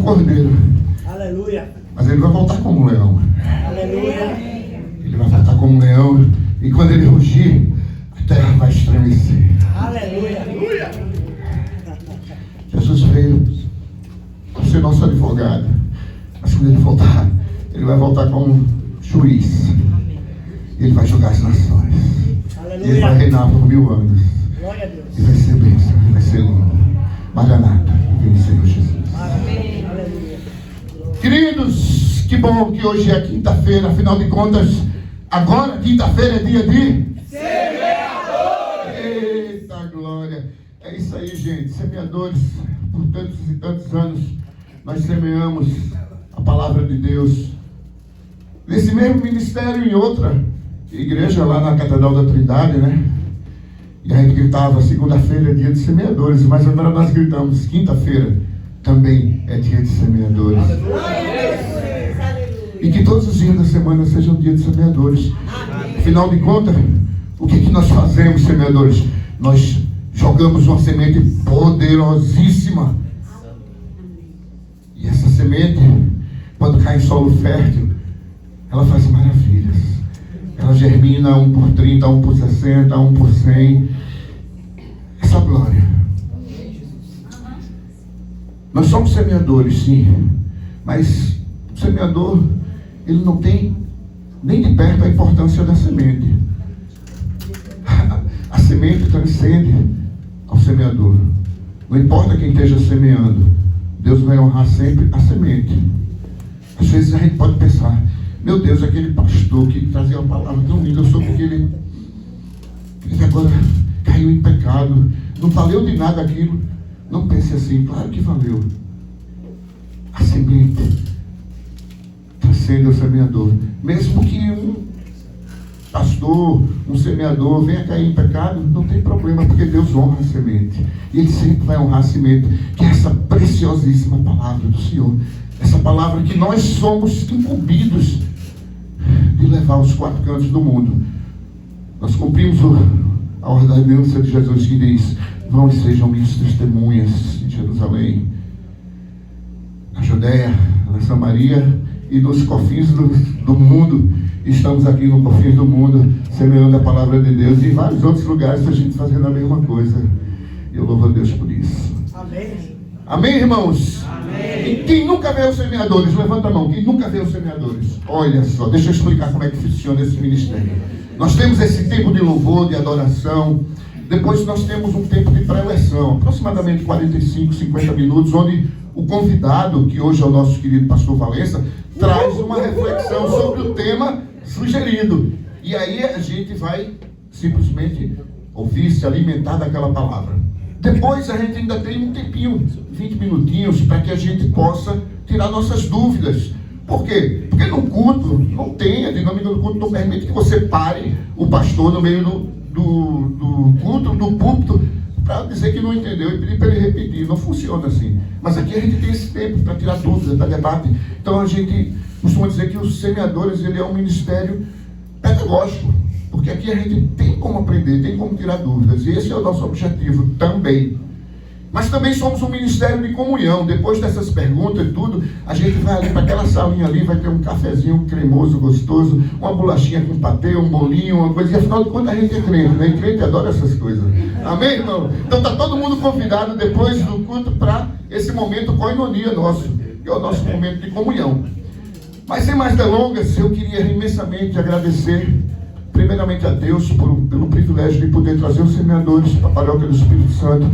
cordeiro. Aleluia. Mas ele vai voltar como um leão. Aleluia. Ele vai voltar como um leão. E quando ele rugir, a terra vai estremecer. Aleluia. Jesus veio para ser nosso advogado. Mas quando ele voltar, ele vai voltar como juiz. Ele vai julgar as nações. Aleluia. Ele vai reinar por 1000 anos. Glória a Deus. E vai ser bênção, vai ser lindo. Maranata, vem Senhor Jesus. Amém. Aleluia. Queridos, que bom que hoje é quinta-feira. Afinal de contas, agora quinta-feira é dia de semeadores. Eita glória. É isso aí, gente. Semeadores, por tantos e tantos anos, nós semeamos a palavra de Deus. Nesse mesmo ministério, em outra igreja, lá na Catedral da Trindade, né? E a gente gritava, segunda-feira é dia de semeadores, mas agora nós gritamos, quinta-feira também é dia de semeadores. E que todos os dias da semana sejam dia de semeadores. Afinal de contas, o que nós fazemos, semeadores? Nós jogamos uma semente poderosíssima. E essa semente, quando cai em solo fértil, ela faz maravilhas. Ela germina 1 por 30, 1 por 60, 1 por 100. Essa glória. Nós somos semeadores, sim. Mas o semeador, ele não tem nem de perto a importância da semente. A semente transcende ao semeador. Não importa quem esteja semeando, Deus vai honrar sempre a semente. Às vezes a gente pode pensar, meu Deus, aquele pastor que trazia uma palavra tão linda, eu sou porque ele agora caiu em pecado, não valeu de nada aquilo. Não pense assim, claro que valeu. A semente transcende o semeador. Mesmo que um pastor, um semeador venha cair em pecado, não tem problema, porque Deus honra a semente. E Ele sempre vai honrar a semente, que é essa preciosíssima palavra do Senhor. Essa palavra que nós somos incumbidos de levar aos 4 cantos do mundo. Nós cumprimos a ordenança de Jesus que diz, vão e sejam minhas testemunhas em Jerusalém, na Judéia, na Samaria e nos confins do mundo. Estamos aqui no confins do mundo, semeando a palavra de Deus, e em vários outros lugares a gente fazendo a mesma coisa. Eu louvo a Deus por isso. Amém. Amém, irmãos? Amém. E quem nunca vê os semeadores? Levanta a mão. Quem nunca vê os semeadores? Olha só, deixa eu explicar como é que funciona esse ministério. Nós temos esse tempo de louvor, de adoração. Depois nós temos um tempo de pré-eleção, aproximadamente 45, 50 minutos, onde o convidado, que hoje é o nosso querido pastor Valença, traz uma reflexão sobre o tema sugerido. E aí a gente vai simplesmente ouvir, se alimentar daquela palavra. Depois a gente ainda tem um tempinho, 20 minutinhos, para que a gente possa tirar nossas dúvidas. Por quê? Porque no culto, não tem, a dinâmica do culto não permite que você pare o pastor no meio do culto, do púlpito, para dizer que não entendeu e pedir para ele repetir. Não funciona assim. Mas aqui a gente tem esse tempo para tirar dúvidas, para debate. Então a gente costuma dizer que os semeadores, ele é um ministério pedagógico. Porque aqui a gente tem como aprender, tem como tirar dúvidas. E esse é o nosso objetivo também. Mas também somos um ministério de comunhão. Depois dessas perguntas e tudo, a gente vai ali para aquela salinha ali, vai ter um cafezinho cremoso, gostoso, uma bolachinha com patê, um bolinho, uma coisa. E afinal de contas a gente é crente, né? E crente adora essas coisas. Amém, irmão? Então está todo mundo convidado depois do culto para esse momento koinonia nosso, que é o nosso momento de comunhão. Mas sem mais delongas, eu queria imensamente agradecer primeiramente a Deus pelo privilégio de poder trazer os semeadores para a Paróquia do Espírito Santo.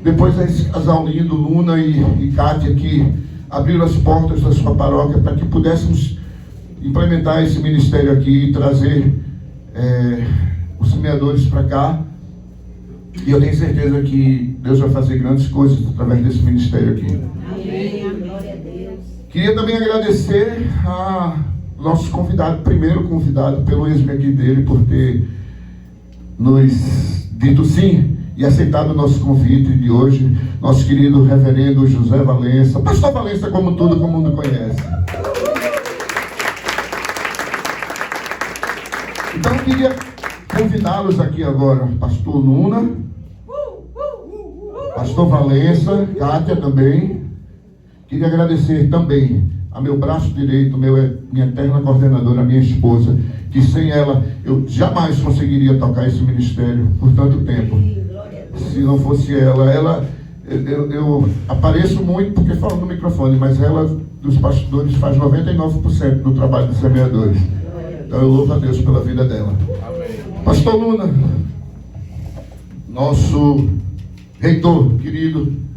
Depois esse casal lindo, Luna e Kátia, que abriram as portas da sua paróquia para que pudéssemos implementar esse ministério aqui e trazer os semeadores para cá. E eu tenho certeza que Deus vai fazer grandes coisas através desse ministério aqui. Amém. Glória a Deus. Queria também agradecer a nosso convidado, primeiro convidado, pelo êxito aqui dele, por ter nos dito sim e aceitado o nosso convite de hoje, nosso querido reverendo José Valença, pastor Valença, como todo mundo conhece. Então eu queria convidá-los aqui agora, pastor Luna, pastor Valença, Kátia também, Queria agradecer também a meu braço direito, minha eterna coordenadora, minha esposa, que sem ela eu jamais conseguiria tocar esse ministério por tanto tempo. Se não fosse ela, eu apareço muito porque falo no microfone, mas ela, dos pastores, faz 99% do trabalho dos semeadores. Então eu louvo a Deus pela vida dela. Pastor Luna, nosso reitor querido.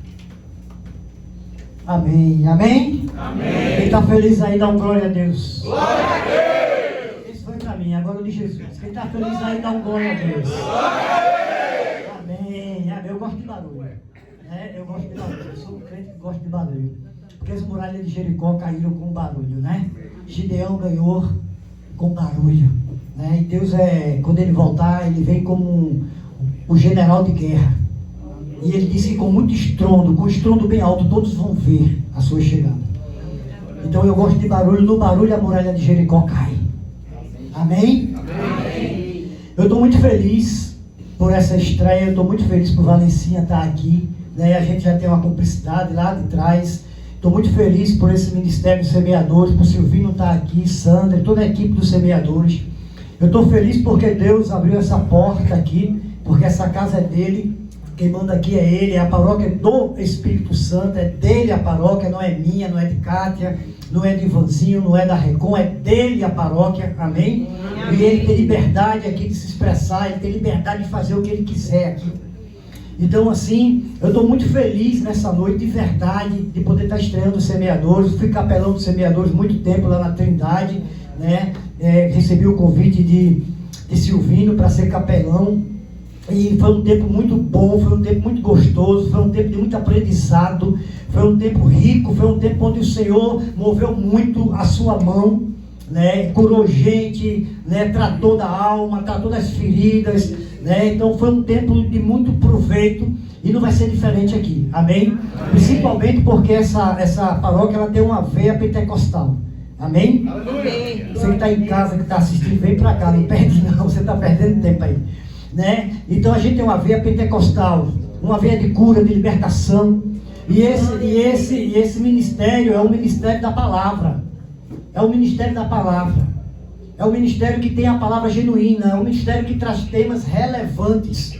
Amém, amém? Amém. Quem está feliz aí, dá um glória a Deus. Glória a Deus! Isso foi para mim, agora de Jesus. Quem está feliz aí, dá um glória a Deus. Glória a Deus! Amém, amém. Eu gosto de barulho. Eu gosto de barulho. Eu sou um crente que gosta de barulho. Porque as muralhas de Jericó caíram com barulho, né? Gideão ganhou com barulho. E Deus, quando ele voltar, ele vem como o general de guerra. E ele disse que com muito estrondo, com estrondo bem alto, todos vão ver a sua chegada. Então eu gosto de barulho. No barulho a muralha de Jericó cai. Amém? Amém. Eu estou muito feliz por essa estreia. Eu estou muito feliz por Valencinha estar aqui. A gente já tem uma cumplicidade lá de trás. Estou muito feliz por esse Ministério dos Semeadores, por Silvino estar aqui, Sandra, toda a equipe dos semeadores. Eu estou feliz porque Deus abriu essa porta aqui, porque essa casa é dele. Quem manda aqui é ele, a paróquia é do Espírito Santo, é dele a paróquia, não é minha, não é de Kátia, não é de Ivanzinho, não é da Recon, é dele a paróquia, amém? E ele tem liberdade aqui de se expressar, ele tem liberdade de fazer o que ele quiser aqui. Então assim, eu estou muito feliz nessa noite, de verdade, de poder estar estreando os semeadores. Fui capelão dos semeadores muito tempo lá na Trindade, recebi o convite de Silvino para ser capelão. E foi um tempo muito bom, foi um tempo muito gostoso, foi um tempo de muito aprendizado, foi um tempo rico, foi um tempo onde o Senhor moveu muito a sua mão, curou gente, tratou da alma, tratou das feridas, então foi um tempo de muito proveito e não vai ser diferente aqui, amém? Principalmente porque essa paróquia ela tem uma veia pentecostal, amém? Amém. Você que está em casa, que está assistindo, vem para cá, não perde não, você está perdendo tempo aí. Então a gente tem uma veia pentecostal, uma veia de cura, de libertação, e esse ministério é o ministério da palavra, é o ministério da palavra, é o ministério que tem a palavra genuína, é o ministério que traz temas relevantes,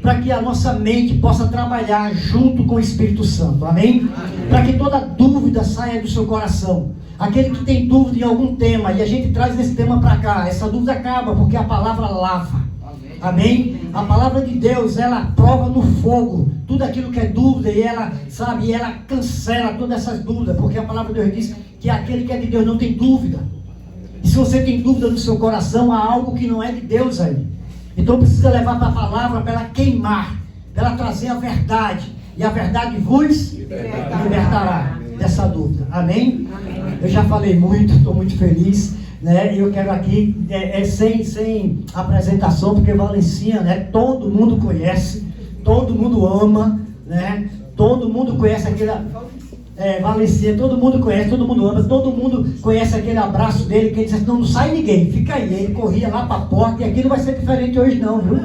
para que a nossa mente possa trabalhar junto com o Espírito Santo, amém? Para que toda dúvida saia do seu coração. Aquele que tem dúvida em algum tema, e a gente traz esse tema para cá, essa dúvida acaba, porque a palavra lava. Amém? A palavra de Deus, ela prova no fogo tudo aquilo que é dúvida, e ela, e ela cancela todas essas dúvidas, porque a palavra de Deus diz que aquele que é de Deus não tem dúvida. E se você tem dúvida no seu coração, há algo que não é de Deus aí. Então precisa levar para a palavra, para ela queimar, para ela trazer a verdade, e a verdade vos libertará dessa dúvida. Amém? Amém. Eu já falei muito, estou muito feliz. Eu quero aqui, sem apresentação, porque Valencinha, todo mundo conhece, todo mundo ama, todo mundo conhece aquele, Valencinha, todo mundo conhece, todo mundo ama, todo mundo conhece aquele abraço dele, que ele disse, não sai ninguém, fica aí. Ele corria lá para a porta, e aqui não vai ser diferente hoje não, viu?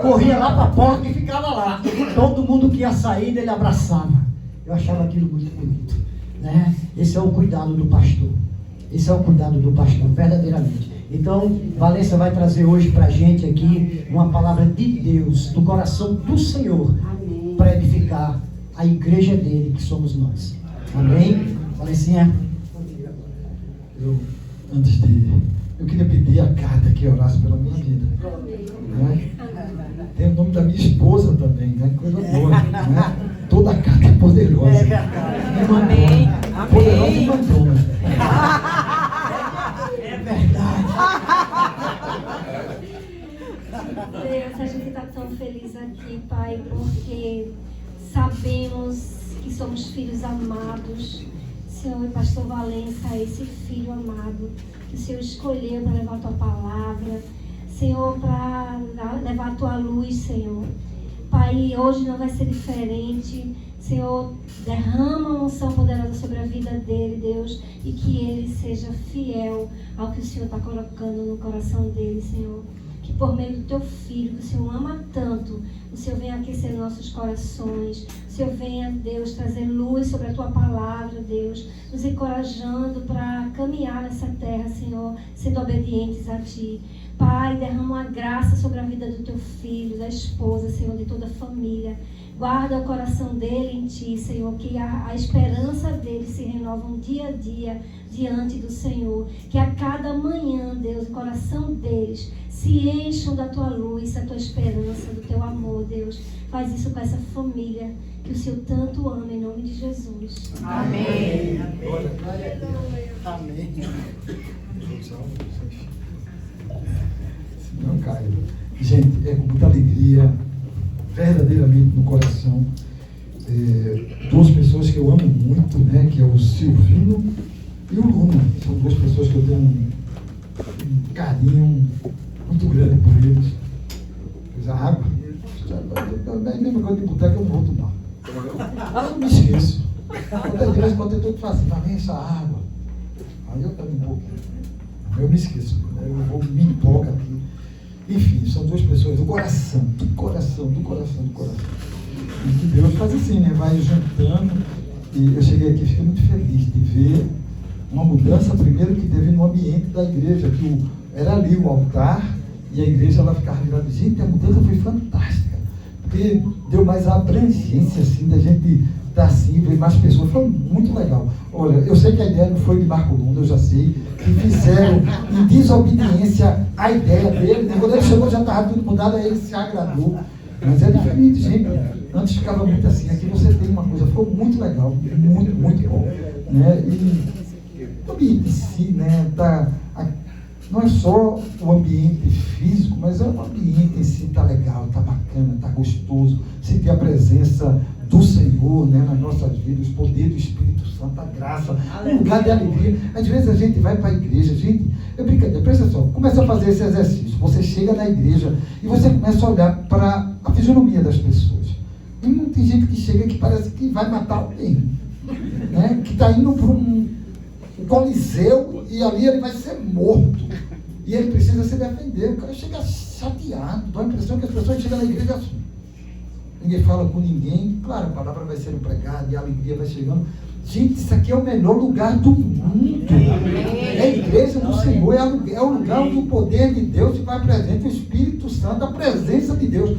Corria lá para a porta e ficava lá, todo mundo que ia sair, ele abraçava. Eu achava aquilo muito bonito, Esse é o cuidado do pastor. Esse é o cuidado do pastor, verdadeiramente. Então, Valência vai trazer hoje para a gente aqui uma palavra de Deus, do coração do Senhor, para edificar a igreja dele, que somos nós. Amém? Valencinha? Eu queria pedir a Cátia que orasse pela minha vida. Tem o nome da minha esposa também, coisa boa. Toda a Cátia é poderosa. É verdade. Amém. Poderosa e mandona. É verdade. Deus, a gente está tão feliz aqui, Pai, porque sabemos que somos filhos amados. Senhor, Pastor Valença, esse filho amado que o Senhor escolheu para levar a Tua palavra, Senhor, para levar a Tua luz, Senhor. Pai, hoje não vai ser diferente. Senhor, derrama uma unção poderosa sobre a vida dele, Deus, e que ele seja fiel ao que o Senhor está colocando no coração dele, Senhor. Que por meio do Teu Filho, que o Senhor ama tanto, o Senhor venha aquecer nossos corações, o Senhor venha, Deus, trazer luz sobre a Tua palavra, Deus. Deus, nos encorajando para caminhar nessa terra, Senhor, sendo obedientes a Ti. Pai, derrama uma graça sobre a vida do Teu filho, da esposa, Senhor, de toda a família. Guarda o coração dele em Ti, Senhor, que a esperança dele se renova dia a dia diante do Senhor. Que a cada manhã, Deus, o coração deles se encham da Tua luz, da Tua esperança, do Teu amor, Deus. Faz isso com essa família que o Senhor tanto ama, em nome de Jesus. Amém. Amém. Não cai. Gente, é com muita alegria, verdadeiramente no coração. Duas pessoas que eu amo muito, né? Que é o Silvino e o Luna. São duas pessoas que eu tenho um carinho muito grande por eles. Pois a água, mesma coisa de boteca, eu não vou tomar. Eu me esqueço. Muitas vezes, quando eu estou fazendo, vem essa água. Aí eu também vou. Eu me esqueço. Eu vou me empolgar aqui. Enfim, são duas pessoas do coração. E que Deus faz assim, né? Vai juntando. E eu cheguei aqui e fiquei muito feliz de ver uma mudança, primeiro, que teve no ambiente da igreja, que era ali o altar e a igreja ela ficava virada. Gente, a mudança foi fantástica, porque deu mais abrangência, assim, da gente estar assim, ver mais pessoas. Foi muito legal. Olha, eu sei que a ideia não foi de Marco Lunda, eu já sei, que fizeram em desobediência a ideia dele. Quando ele chegou já estava tudo mudado, aí ele se agradou. Mas é diferente, gente. Antes ficava muito assim. Aqui você tem uma coisa, ficou muito legal, muito bom. Né? E o ambiente em si, né? Não é só o ambiente físico, mas é o ambiente em si, está legal, está bacana, está gostoso. Sentir a presença do Senhor, né, nas nossas vidas, o poder do Espírito Santo, a graça, um lugar de alegria. Às vezes a gente vai para a igreja, gente, é brincadeira, presta atenção, começa a fazer esse exercício. Você chega na igreja e você começa a olhar para a fisionomia das pessoas. E não tem gente que chega que parece que vai matar alguém, né, que está indo para um coliseu e ali ele vai ser morto. E ele precisa se defender. O cara chega chateado, dá a impressão que as pessoas chegam na igreja assim. Ninguém fala com ninguém. Claro, a palavra vai sendo pregada e a alegria vai chegando. Gente, isso aqui é o melhor lugar do mundo. É a igreja do Senhor, é o lugar onde o poder de Deus se vai presente, o Espírito Santo, a presença de Deus.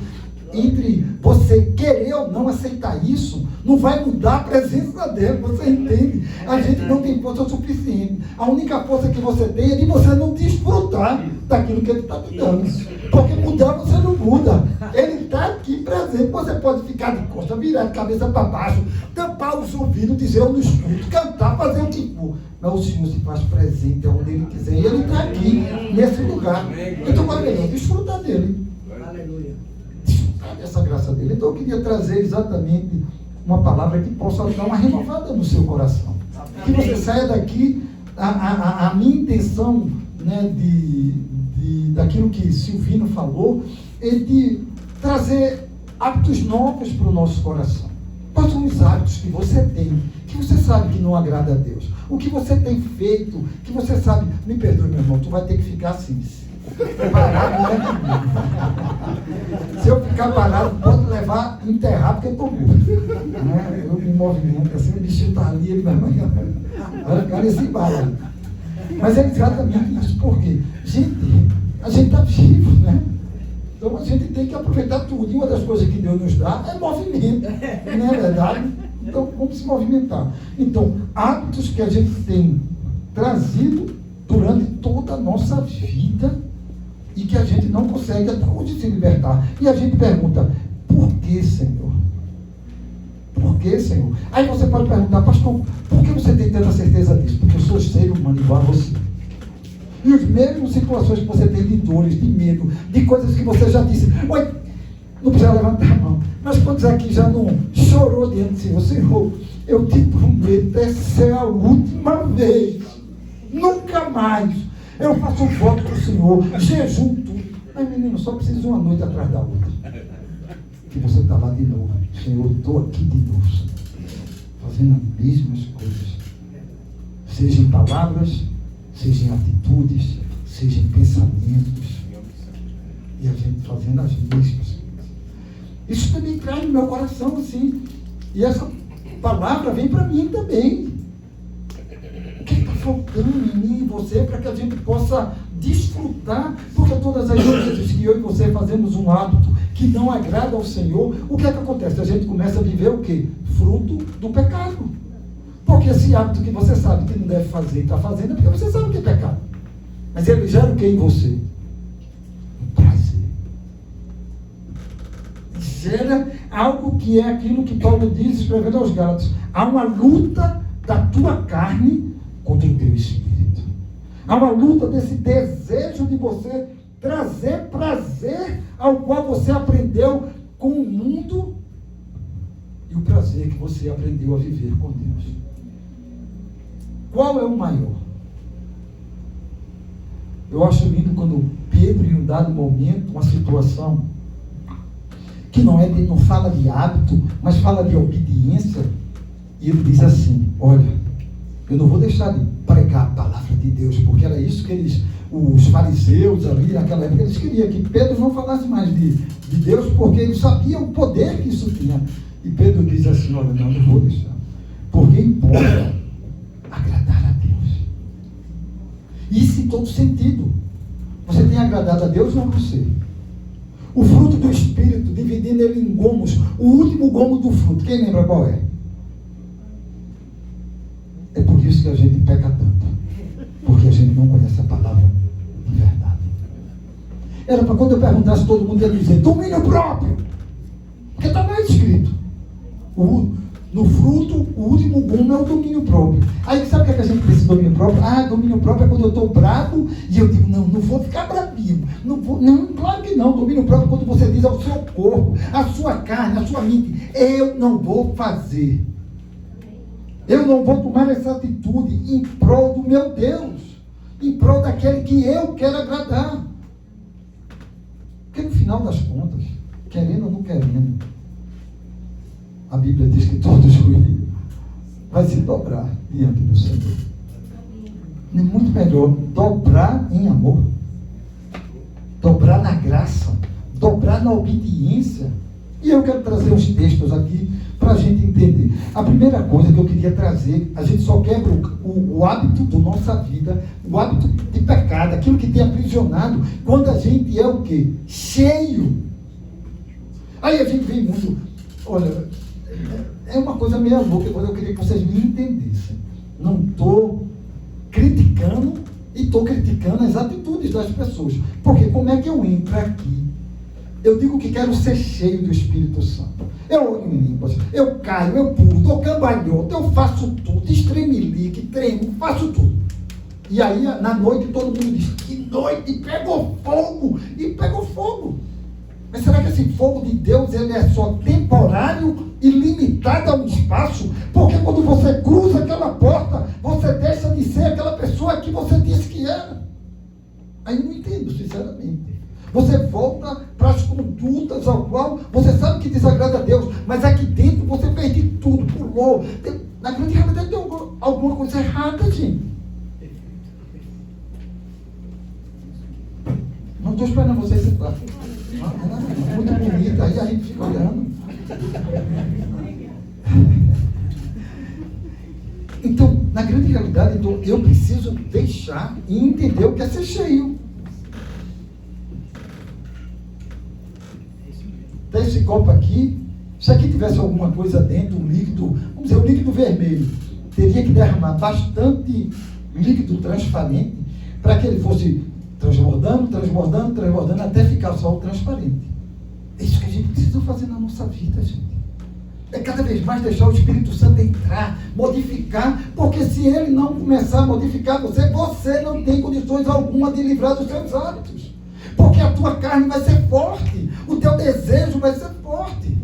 Entre você querer ou não aceitar isso, não vai mudar a presença dele, você entende? A gente não tem força suficiente. A única força que você tem é de você não desfrutar daquilo que ele está te dando. Porque mudar você não muda. Ele está aqui presente. Você pode ficar de costas, virar de cabeça para baixo, tampar os ouvidos, dizer eu não escuto, cantar, fazer o que for. Mas o Senhor se faz presente aonde Ele quiser. E Ele está aqui, nesse lugar. Então, vai melhor, desfrutar dele. Aleluia. Essa graça dele. Então eu queria trazer exatamente uma palavra que possa dar uma renovada no seu coração. Que você saia daqui, a minha intenção, né, daquilo que Silvino falou, é de trazer hábitos novos para o nosso coração. Quais são os hábitos que você tem, que você sabe que não agrada a Deus? O que você tem feito, que você sabe, me perdoe meu irmão, tu vai ter que ficar assim. Parado, né? Se eu ficar parado, pode levar, enterrar, porque eu estou morto. Né? Eu me movimento, assim, o bichinho está ali, ele vai olha esse embalo. Mas é exatamente isso, porque, gente, a gente está vivo, né? Então a gente tem que aproveitar tudo. E uma das coisas que Deus nos dá é movimento, não é verdade? Então vamos se movimentar. Então, hábitos que a gente tem trazido durante toda a nossa vida e que a gente não consegue até hoje se libertar. E a gente pergunta, por que, Senhor? Por que, Senhor? Aí você pode perguntar, pastor, por que você tem tanta certeza disso? Porque eu sou ser humano igual a você. E as mesmas situações que você tem de dores, de medo, de coisas que você já disse, oi, não precisa levantar a mão, mas quantos aqui já não chorou diante do Senhor? Senhor, eu te prometo, essa é a última vez, nunca mais. Eu faço um voto para o Senhor, jejum tudo. Mas menino, só preciso de uma noite atrás da outra. Que você está lá de novo. Senhor, estou aqui de novo, fazendo as mesmas coisas. Seja em palavras, seja em atitudes, seja em pensamentos. E a gente fazendo as mesmas coisas. Isso também traz no meu coração assim. E essa palavra vem para mim também. você para que a gente possa desfrutar, porque todas as vezes que eu e você fazemos um hábito que não agrada ao Senhor, o que é que acontece? A gente começa a viver o quê? Fruto do pecado. Porque esse hábito que você sabe que não deve fazer e está fazendo é porque você sabe que é pecado. Mas ele gera o que em você? Um prazer. Gera algo que é aquilo que Paulo diz escrevendo aos Gálatas. Há uma luta da tua carne contra o teu espírito. Há uma luta desse desejo de você trazer prazer ao qual você aprendeu com o mundo e o prazer que você aprendeu a viver com Deus. Qual é o maior? Eu acho lindo quando Pedro, em um dado momento, uma situação que não fala de hábito, mas fala de obediência, e ele diz assim: olha, eu não vou deixar de pregar a palavra de Deus, porque era isso que os fariseus ali naquela época, eles queriam que Pedro não falasse mais de Deus, porque eles sabiam o poder que isso tinha. E Pedro diz assim: olha, não vou deixar, porque importa agradar a Deus. Isso em todo sentido. Você tem agradado a Deus ou a você? O fruto do Espírito, dividindo ele em gomos, o último gomo do fruto, quem lembra qual é? É por isso que a gente peca tanto, porque a gente não conhece a palavra de verdade. Era para quando eu perguntasse, todo mundo ia dizer domínio próprio, porque está lá escrito. No fruto, o último gomo é o domínio próprio. Aí sabe o que a gente pensa em domínio próprio? Domínio próprio é quando eu estou bravo e eu digo, não vou ficar bravinho. Não, claro que não. Domínio próprio é quando você diz ao seu corpo, à sua carne, à sua mente, eu não vou fazer. Eu não vou tomar essa atitude em prol do meu Deus, em prol daquele que eu quero agradar. Porque no final das contas, querendo ou não querendo, a Bíblia diz que todo joelho vai se dobrar diante do Senhor. É muito melhor dobrar em amor, dobrar na graça, dobrar na obediência. E eu quero trazer uns textos aqui para a gente entender. A primeira coisa que eu queria trazer, a gente só quebra o hábito da nossa vida, o hábito de pecado, aquilo que tem aprisionado, quando a gente é o quê? Cheio. Aí a gente vem muito, olha, é uma coisa meio louca, eu queria que vocês me entendessem. Não estou criticando e estou criticando as atitudes das pessoas. Porque como é que eu entro aqui? Eu digo que quero ser cheio do Espírito Santo. Eu olho em línguas, eu caio, eu pulo, dou cambalhota, eu faço tudo, estremelique, tremo, faço tudo. E aí, na noite, todo mundo diz, que noite, pegou fogo, e pegou fogo. Mas será que esse fogo de Deus, ele é só temporário e limitado a um espaço? Porque quando você cruza aquela porta, você deixa de ser aquela pessoa que você disse que era. Aí eu não entendo, sinceramente. Você volta para as condutas ao qual você sabe que desagrada a Deus, mas aqui dentro você perde tudo, pulou. Na grande realidade tem alguma coisa errada, gente. Não estou esperando vocês sentar. Muito bonita, aí a gente fica olhando. Então, na grande realidade, eu preciso deixar e entender o que é ser cheio. Esse copo aqui, se aqui tivesse alguma coisa dentro, um líquido, vamos dizer, um líquido vermelho, teria que derramar bastante líquido transparente para que ele fosse transbordando, até ficar só o transparente. É isso que a gente precisa fazer na nossa vida, gente. É cada vez mais deixar o Espírito Santo entrar, modificar, porque se ele não começar a modificar você não tem condições alguma de livrar dos seus hábitos. Porque a tua carne vai ser forte, o teu desejo vai ser forte.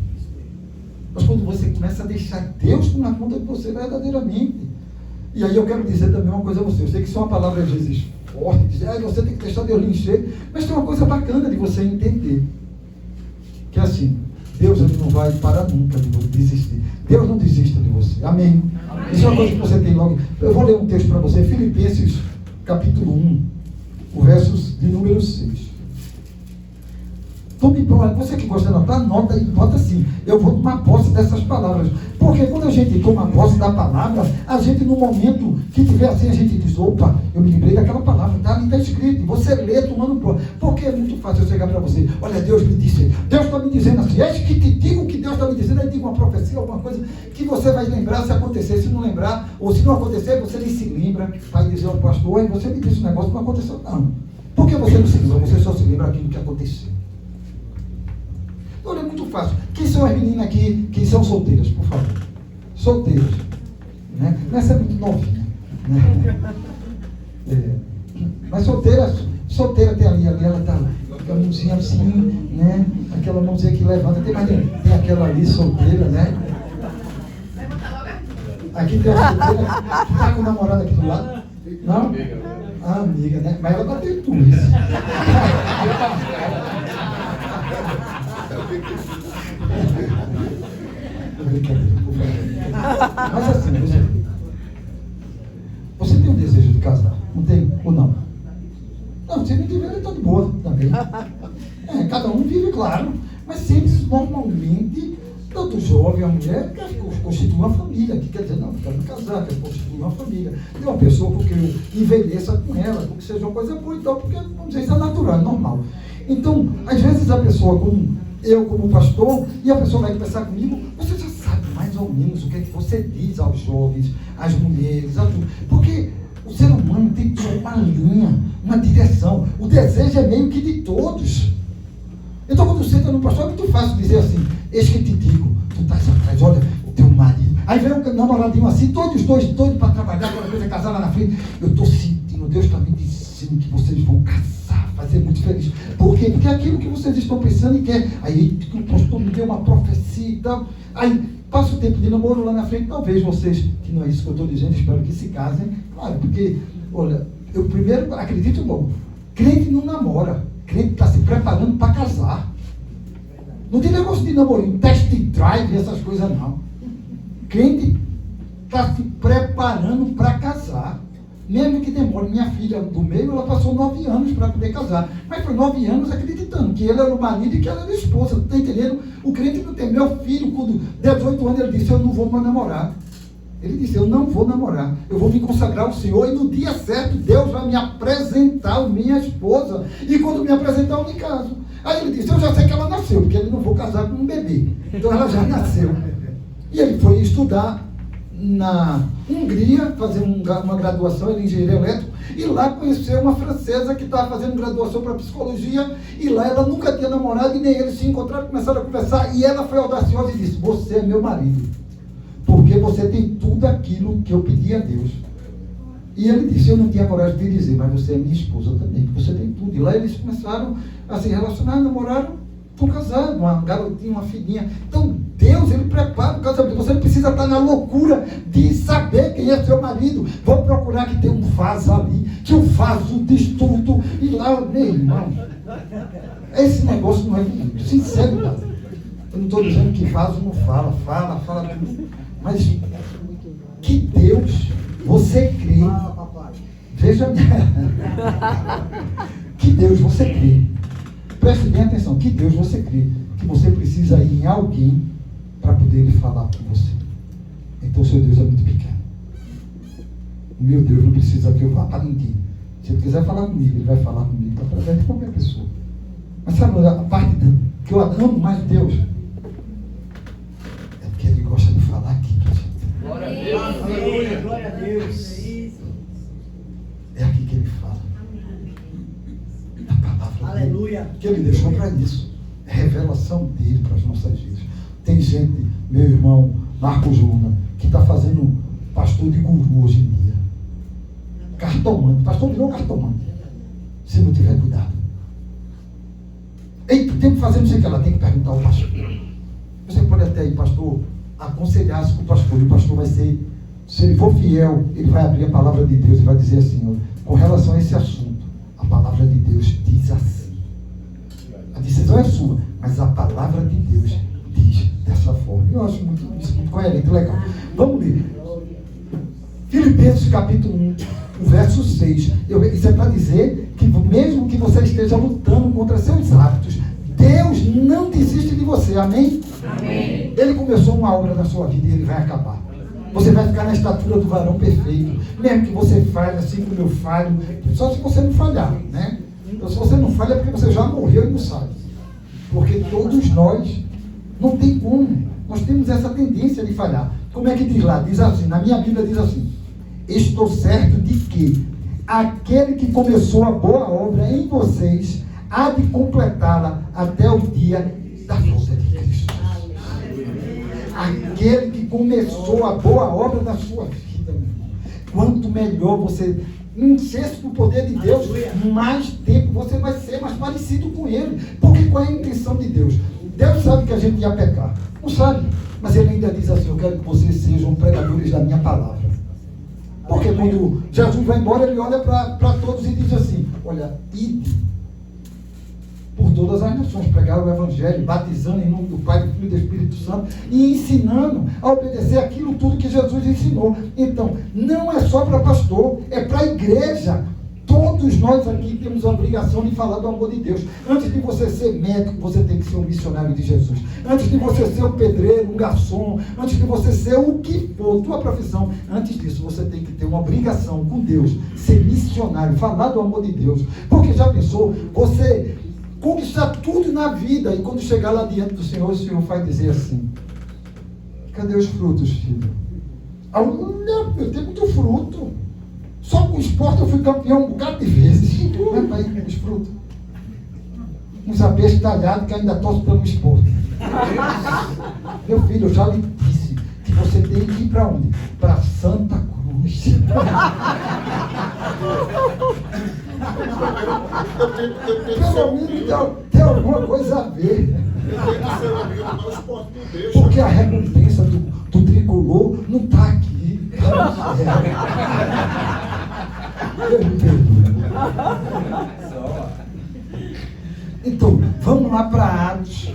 Mas quando você começa a deixar Deus tomar conta de você verdadeiramente, e aí eu quero dizer também uma coisa a você, eu sei que isso é uma palavra às vezes forte, dizer, você tem que deixar Deus lhe encher, mas tem uma coisa bacana de você entender, que é assim, Deus ele não vai parar nunca de desistir. Deus não desista de você. Amém? Amém. Isso é uma coisa que você tem logo. Eu vou ler um texto para você, Filipenses capítulo 1, o versos de número 6. Tome posse. Você que gosta de anotar, anota e bota assim. Eu vou tomar posse dessas palavras. Porque quando a gente toma posse da palavra, a gente no momento que tiver assim, a gente diz, opa, eu me lembrei daquela palavra, tá ali, está escrito. Você lê tomando posse. Porque é muito fácil eu chegar para você, olha, Deus me disse, Deus está me dizendo assim, eis que te digo o que Deus está me dizendo, aí diga uma profecia, alguma coisa que você vai lembrar se acontecer, se não lembrar, ou se não acontecer, você nem se lembra, vai dizer ao pastor, você me disse um negócio que não aconteceu, não. Por que você não se lembra? Você só se lembra aquilo que aconteceu. Então é muito fácil. Quem são as meninas aqui que são solteiras, por favor? Solteiras. Né? Essa é muito novinha. Né? Mas solteira tem ali ela está com a mãozinha assim, né? Aquela mãozinha que levanta. Tem aquela ali solteira, né? Aqui tem uma solteira que está com o namorado aqui do lado. Não? Ah, amiga, né? Mas ela bateu tudo isso. Mas assim, você tem um desejo de casar? Não tem? Ou não? Não, se não tiver, ele está de boa também. Cada um vive, claro, mas sempre, normalmente, tanto o jovem, a mulher, quer constituir uma família, que quer dizer, não, quero me casar, quero constituir uma família. Tem uma pessoa porque eu envelheça com ela, porque seja uma coisa boa, então, porque, vamos dizer, isso é natural, é normal. Então, às vezes a pessoa, como pastor, e a pessoa vai conversar comigo, você já sabe mais ou menos o que é que você diz aos jovens, às mulheres, porque o ser humano tem que ter uma linha, uma direção. O desejo é meio que de todos. Então, quando você entra no pastor, é muito fácil dizer assim, eis que te digo, tu estás atrás, olha, o teu marido. Aí vem um namoradinho assim, todos dois doidos para trabalhar, aquela coisa casar lá na frente. Eu estou sentindo, Deus está me dizendo que vocês vão casar, vai ser muito feliz. Por quê? Porque é aquilo que vocês estão pensando e quer. Aí o pastor me deu uma profecia e tal. Aí passa o tempo de namoro lá na frente, talvez vocês, que não é isso que eu estou dizendo, espero que se casem. Claro, porque, olha, eu primeiro acredito, bom, crente não namora, crente está se preparando para casar. Não tem negócio de namorinho, test drive, essas coisas não. Crente está se preparando para casar. Mesmo que demore, minha filha do meio, ela passou 9 anos para poder casar. Mas foi 9 anos acreditando que ele era o marido e que ela era a esposa. Está entendendo? O crente não tem. Meu filho, com 18 anos, ele disse, eu não vou mais namorar. Ele disse, eu não vou namorar. Eu vou me consagrar ao Senhor e no dia certo, Deus vai me apresentar a minha esposa. E quando me apresentar, eu me caso. Aí ele disse, eu já sei que ela nasceu, porque ele não vou casar com um bebê. Então ela já nasceu. E ele foi estudar na Hungria, fazer uma graduação, ele é engenheiro elétrico, e lá conheceu uma francesa que estava fazendo graduação para psicologia, e lá ela nunca tinha namorado, e nem eles se encontraram, começaram a conversar, e ela foi audaciosa e disse, você é meu marido, porque você tem tudo aquilo que eu pedi a Deus. E ele disse, eu não tinha coragem de dizer, mas você é minha esposa também, que você tem tudo. E lá eles começaram a se relacionar, namoraram, estão casados, uma garotinha, uma filhinha. Então Deus, ele prepara o casamento. Você não precisa estar na loucura de saber quem é seu marido. Vou procurar que tem um vaso ali, que o vaso diz tudo. E lá, meu irmão, esse negócio não é bonito, sinceridade. Eu não estou dizendo que vaso não fala tudo. Mas que Deus, você crê. Veja, que Deus você crê. Preste bem atenção, que Deus você crê, que você precisa ir em alguém para poder ele falar com você. Então o seu Deus é muito pequeno. O meu Deus não precisa que eu vá para ninguém. Se ele quiser falar comigo, ele vai falar comigo através de qualquer pessoa. Mas sabe a parte que eu amo mais de Deus? É porque ele gosta de falar aqui pra gente. Glória a Deus. Amém. Glória a Deus. É aqui que ele fala. A palavra dele, Aleluia. que ele deixou para isso. É revelação dele para as nossas vidas. Tem gente, meu irmão Marcos Luna, que está fazendo pastor de guru hoje em dia. Cartomante. Pastor virou cartomante. Se não tiver cuidado. Eita, tem que fazer não sei o que ela tem que perguntar ao pastor. Você pode até ir, pastor, aconselhar-se com o pastor. E o pastor vai ser, se ele for fiel, ele vai abrir a palavra de Deus e vai dizer assim, ó, com relação a esse assunto, a palavra de Deus diz assim. A decisão é sua, mas a palavra de Deus diz dessa forma. Eu acho isso muito coerente, legal. Vamos ler. Filipenses capítulo 1, o verso 6. Isso é para dizer que mesmo que você esteja lutando contra seus hábitos, Deus não desiste de você, amém? Amém. Ele começou uma obra na sua vida e ele vai acabar. Você vai ficar na estatura do varão perfeito, mesmo que você falhe assim como eu falho, só se você não falhar, né? Então, se você não falha é porque você já morreu e não sabe. Porque todos nós, não tem como, nós temos essa tendência de falhar. Como é que diz lá? Diz assim, na minha Bíblia diz assim: estou certo de que aquele que começou a boa obra em vocês há de completá-la até o dia da volta de Cristo. Aquele que começou a boa obra na sua vida, meu irmão. Quanto melhor você encher-se do poder de Deus, mais tempo você vai ser mais parecido com Ele. Porque qual é a intenção de Deus? Deus sabe que a gente ia pecar. Não sabe. Mas Ele ainda diz assim: eu quero que vocês sejam pregadores da minha palavra. Porque quando Jesus vai embora, Ele olha para todos e diz assim: olha, ide por todas as nações, pregar o Evangelho, batizando em nome do Pai, do Filho e do Espírito Santo e ensinando a obedecer aquilo tudo que Jesus ensinou. Então, não é só para pastor, é para a igreja. Todos nós aqui temos a obrigação de falar do amor de Deus. Antes de você ser médico, você tem que ser um missionário de Jesus. Antes de você ser um pedreiro, um garçom, antes de você ser o que for, tua profissão, antes disso você tem que ter uma obrigação com Deus, ser missionário, falar do amor de Deus. Porque já pensou, você conquistar tudo na vida, e quando chegar lá diante do Senhor, o Senhor vai dizer assim: cadê os frutos, filho? Não, eu tenho muito fruto. Só com esporte eu fui campeão um bocado de vezes. Vai para aí com os frutos. Uns abestalhados que ainda torcem pelo esporte. Meu filho, eu já lhe disse que você tem que ir para onde? Para Santa Cruz. Pelo menos tem alguma coisa a ver. Porque a recompensa do tricolor não está aqui. Então, vamos lá para Atos,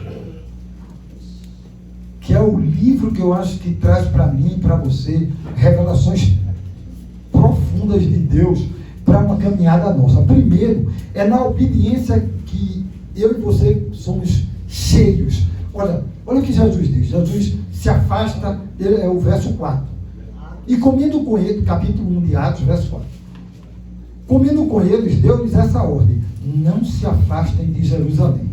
que é o livro que eu acho que traz para mim e para você revelações profundas de Deus para uma caminhada nossa. Primeiro, é na obediência que eu e você somos cheios. Olha o que Jesus diz. Jesus se afasta, é o verso 4. E comendo com ele, capítulo 1 de Atos, verso 4. Comendo com eles, deu-lhes essa ordem: não se afastem de Jerusalém,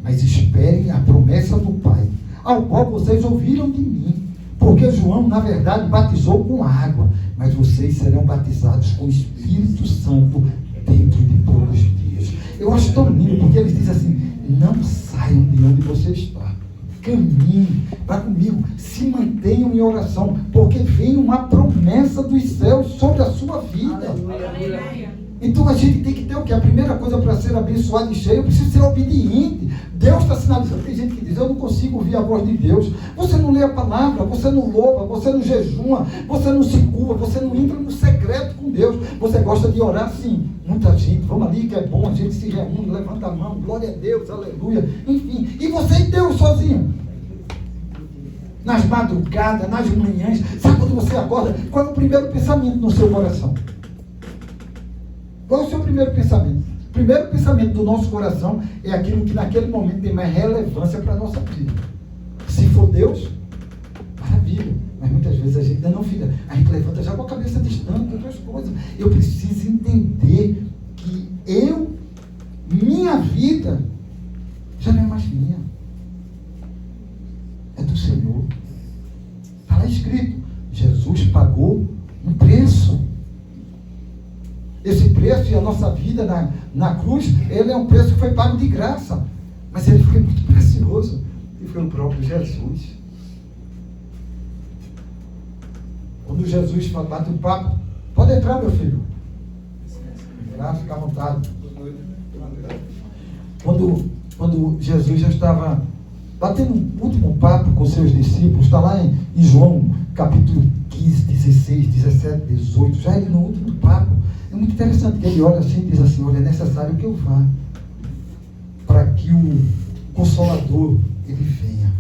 mas esperem a promessa do Pai, ao qual vocês ouviram de mim. Porque João, na verdade, batizou com água, mas vocês serão batizados com o Espírito Santo dentro de poucos dias. Eu acho tão lindo, porque eles dizem assim: não saiam de onde você está. Caminhem para comigo, se mantenham em oração, porque vem uma promessa dos céus sobre a sua vida. Então a gente tem que ter o que? A primeira coisa para ser abençoado e cheio, eu preciso ser obediente. Deus está sinalizando. Tem gente que diz: eu não consigo ouvir a voz de Deus. Você não lê a palavra, você não louva, você não jejuma, você não se curva, você não entra no secreto com Deus. Você gosta de orar, sim. Muita gente, vamos ali que é bom, a gente se reúne, levanta a mão, glória a Deus, aleluia, enfim. E você e Deus sozinho? Nas madrugadas, nas manhãs, sabe quando você acorda? Qual é o primeiro pensamento no seu coração? Qual é o seu primeiro pensamento? O primeiro pensamento do nosso coração é aquilo que naquele momento tem mais relevância para a nossa vida. Se for Deus, maravilha. Mas muitas vezes a gente ainda não fica. A gente levanta já com a cabeça distante de outras coisas. Eu preciso entender que minha vida, já não é mais minha. É do Senhor. Está lá escrito: Jesus pagou um preço. Esse preço e a nossa vida na cruz, ele é um preço que foi pago de graça. Mas ele foi muito precioso. E foi o próprio Jesus. Quando Jesus bate um papo: pode entrar, meu filho. Entrar, fica à vontade. Quando Jesus já estava batendo um último papo com seus discípulos, está lá em João, capítulo 15, 16, 17, 18, já ele no último papo. É muito interessante que ele olha assim e diz assim: olha, é necessário que eu vá, para que o Consolador, ele venha.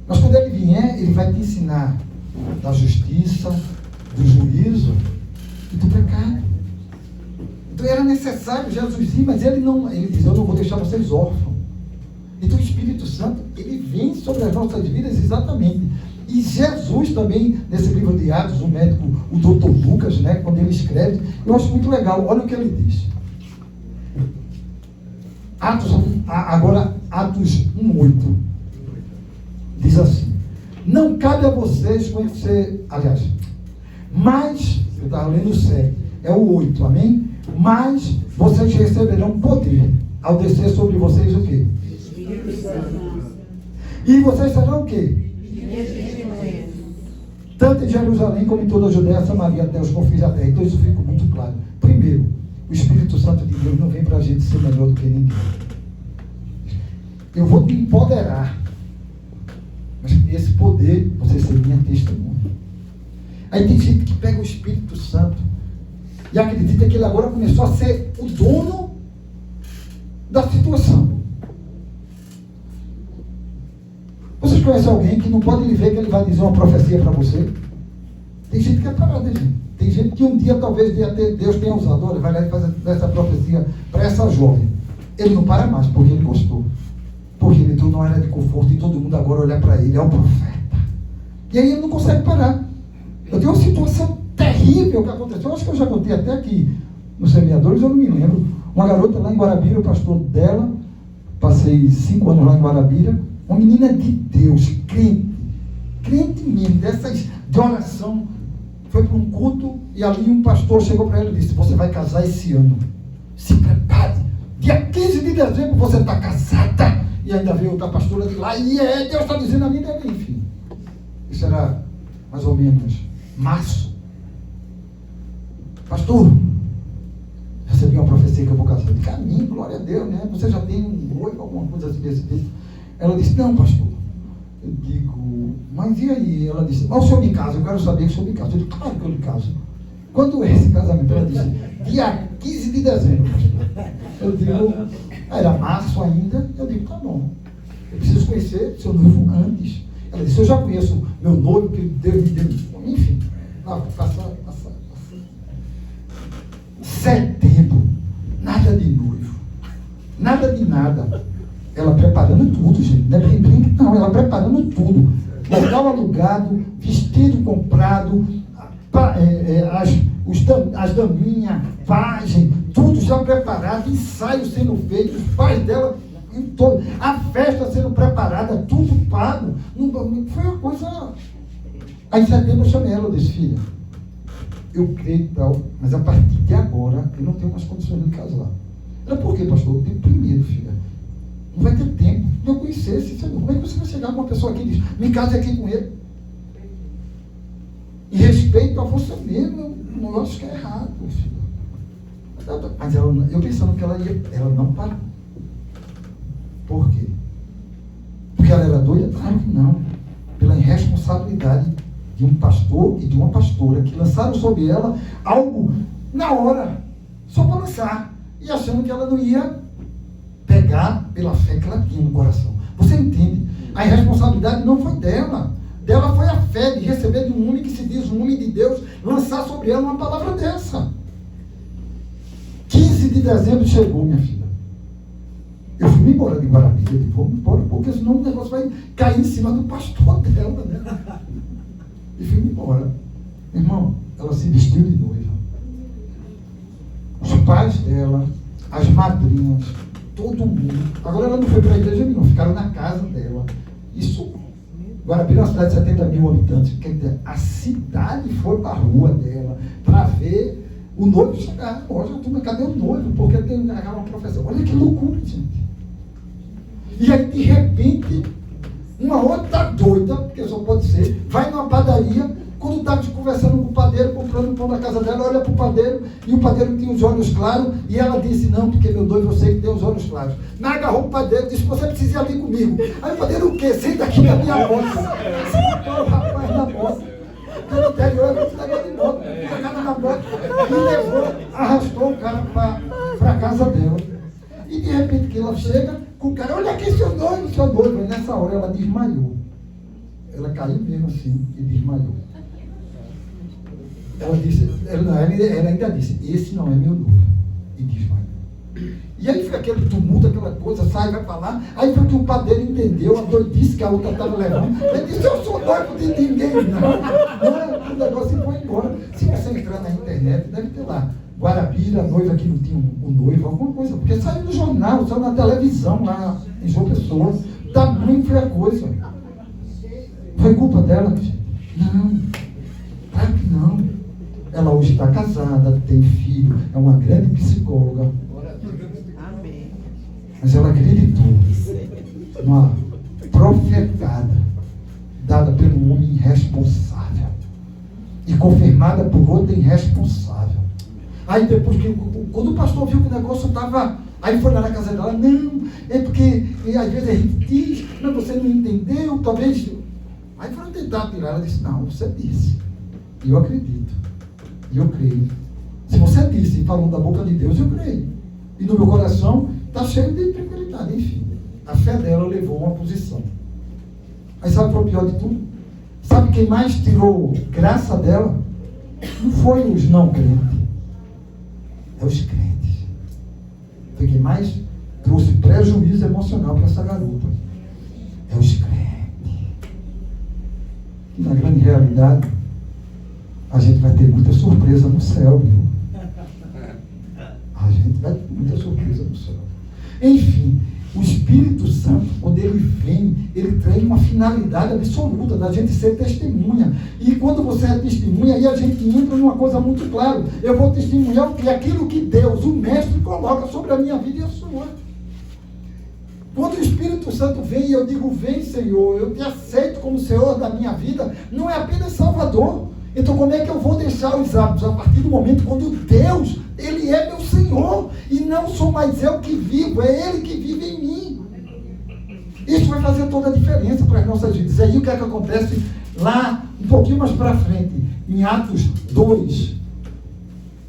Mas quando ele vier, ele vai te ensinar da justiça, do juízo e do pecado. Então era necessário necessário Jesus ir, mas ele diz, eu não vou deixar vocês órfãos. Então o Espírito Santo, ele vem sobre as nossas vidas exatamente. E Jesus também, nesse livro de Atos, o médico, o doutor Lucas, né, quando ele escreve, eu acho muito legal, olha o que ele diz. Atos 1:8 diz assim: não cabe a vocês conhecer, aliás, mas, eu estava lendo o 7, é o 8, amém? Mas vocês receberão poder ao descer sobre vocês o quê? E vocês serão o quê? Tanto em Jerusalém como em toda a Judéia, Samaria, até os confins da terra. Então isso fica muito claro. Primeiro, o Espírito Santo de Deus não vem para a gente ser melhor do que ninguém. Eu vou te empoderar, mas esse poder, você ser minha testemunha. Aí tem gente que pega o Espírito Santo e acredita que ele agora começou a ser o dono da situação. Vocês conhecem alguém que não pode lhe ver que ele vai dizer uma profecia para você? Tem gente que é parada, gente. Tem gente que um dia talvez Deus tenha usado, olha, vai lá e faz essa profecia para essa jovem. Ele não para mais, porque ele gostou. Porque ele entrou numa área de conforto e todo mundo agora olha para ele, é o profeta. E aí ele não consegue parar. Eu tenho uma situação terrível que aconteceu, eu acho que eu já contei até aqui nos Semeadores, eu não me lembro. Uma garota lá em Guarabira, o pastor dela, passei 5 anos lá em Guarabira, uma menina de Deus, crente mesmo, dessas de oração, foi para um culto e ali um pastor chegou para ela e disse: você vai casar esse ano, se prepare, dia 15 de dezembro você está casada. E ainda veio outra pastora de lá, e Deus está dizendo a mim dele, enfim. Isso era mais ou menos março. Pastor, recebi uma profecia que eu vou casar. Eu disse: amém, glória a Deus, né? Você já tem um noivo, alguma coisa assim desse tipo? Ela disse: não, pastor. Eu digo: mas e aí? Ela disse: mas o senhor me casa, eu quero saber que o senhor me casa. Eu digo: claro que eu lhe caso. Quando é esse casamento? Ela disse: dia 15 de dezembro, pastor. Eu digo: era março ainda. Eu digo: tá bom, eu preciso conhecer seu noivo antes. Ela disse: eu já conheço meu noivo, que Deus me deu. Enfim, passa. Setembro, nada de noivo, nada de nada. Ela preparando tudo, gente, não é brinque, não, ela preparando tudo. Local alugado, vestido comprado, as daminhas, pagem, tudo já preparado, ensaio sendo feito, os pais dela, a festa sendo preparada, tudo pago. Não foi uma coisa. Aí em setembro eu chamei ela, eu disse: filha, eu creio e tal, mas a partir de agora eu não tenho mais condições de casar. Ela: por quê, pastor? Eu tenho medo, filha. Não vai ter tempo de eu conhecer esse Senhor. Como é que você vai chegar com uma pessoa aqui e diz: me case aqui com ele? Em respeito a você mesmo, eu acho que é errado, filha. Mas eu pensando que ela não parou. Por quê? Porque ela era doida? Claro que não. Pela irresponsabilidade de um pastor e de uma pastora que lançaram sobre ela algo na hora, só para lançar, e achando que ela não ia pegar pela fé que ela tinha no coração. Você entende? A irresponsabilidade não foi dela. Dela foi a fé de receber de um homem que se diz um homem de Deus, lançar sobre ela uma palavra dessa. 15 de dezembro chegou, minha filha. Eu fui embora de Guarabira. Eu disse: vamos embora, porque senão o negócio vai cair em cima do pastor dela, né? E fui embora. Irmão, ela se vestiu de noiva. Os pais dela, as madrinhas, todo mundo. Agora ela não foi para a igreja nenhuma, ficaram na casa dela. Isso, Guarabira é uma cidade de 70 mil habitantes. Quer dizer, a cidade foi para a rua dela para ver o noivo chegar. Olha, cadê o noivo? Porque tem uma profecia. Olha que loucura, gente. E aí, de repente, uma outra doida, porque só pode ser, vai numa padaria, quando estava conversando com o padeiro, comprando o pão da casa dela, olha para o padeiro, e o padeiro tinha os olhos claros, e ela disse: não, porque meu noivo eu sei que tem os olhos claros. Não, agarrou o padeiro e disse: você precisa ir ali comigo. Aí o padeiro: o quê? Senta aqui na minha moto. Sentou o rapaz na moto. No interior, eu estava de moto, pegando na moto, e levou, arrastou o cara para a casa dela. E de repente que ela chega com o cara: olha aqui seu noivo. E nessa hora ela desmaiou. Ela caiu mesmo assim e desmaiou. Ela ainda disse: esse não é meu noivo. E desmaiou. E aí fica aquele tumulto, aquela coisa, sai, vai falar. Aí foi que o padeiro entendeu a doidice que a outra estava levando. Ele disse, eu sou noivo de ninguém, não. O negócio foi embora. Se você entrar na internet, deve ter lá. Guarabira, a noiva que não tinha o noivo, alguma coisa. Porque saiu no jornal, saiu na televisão, lá em João Pessoa. Tamanho foi a coisa. Foi culpa dela, gente? Não. Claro que não. Ela hoje está casada, tem filho, é uma grande psicóloga. Mas ela acreditou numa profetada dada pelo homem irresponsável e confirmada por outro irresponsável. Aí depois, quando o pastor viu que o negócio estava... Aí foi lá na casa dela, não, é porque às vezes a gente diz, mas você não entendeu, talvez... Aí foram tentar tirar, ela disse, não, você disse. E eu acredito. E eu creio. Se você disse e falou da boca de Deus, eu creio. E no meu coração está cheio de tranquilidade. Enfim, a fé dela levou a uma posição. Aí sabe o que foi o pior de tudo? Sabe quem mais tirou graça dela? Não foi os não crentes. É os crentes. Foi quem mais trouxe prejuízo emocional para essa garota. É os crentes. E na grande realidade, a gente vai ter muita surpresa no céu, viu? A gente vai ter muita surpresa no céu. Enfim, o Espírito Santo, quando ele vem, ele traz uma finalidade absoluta da gente ser testemunha. E quando você é testemunha, aí a gente entra numa coisa muito clara. Eu vou testemunhar o que? Aquilo que Deus, o Mestre, coloca sobre a minha vida e a sua. Quando o Espírito Santo vem e eu digo, vem Senhor, eu te aceito como Senhor da minha vida, não é apenas Salvador. Então como é que eu vou deixar os hábitos? A partir do momento quando Deus, Ele é meu Senhor, e não sou mais eu que vivo, é Ele que vive em mim. Isso vai fazer toda a diferença para as nossas vidas. E aí o que é que acontece lá, um pouquinho mais para frente, em Atos 2,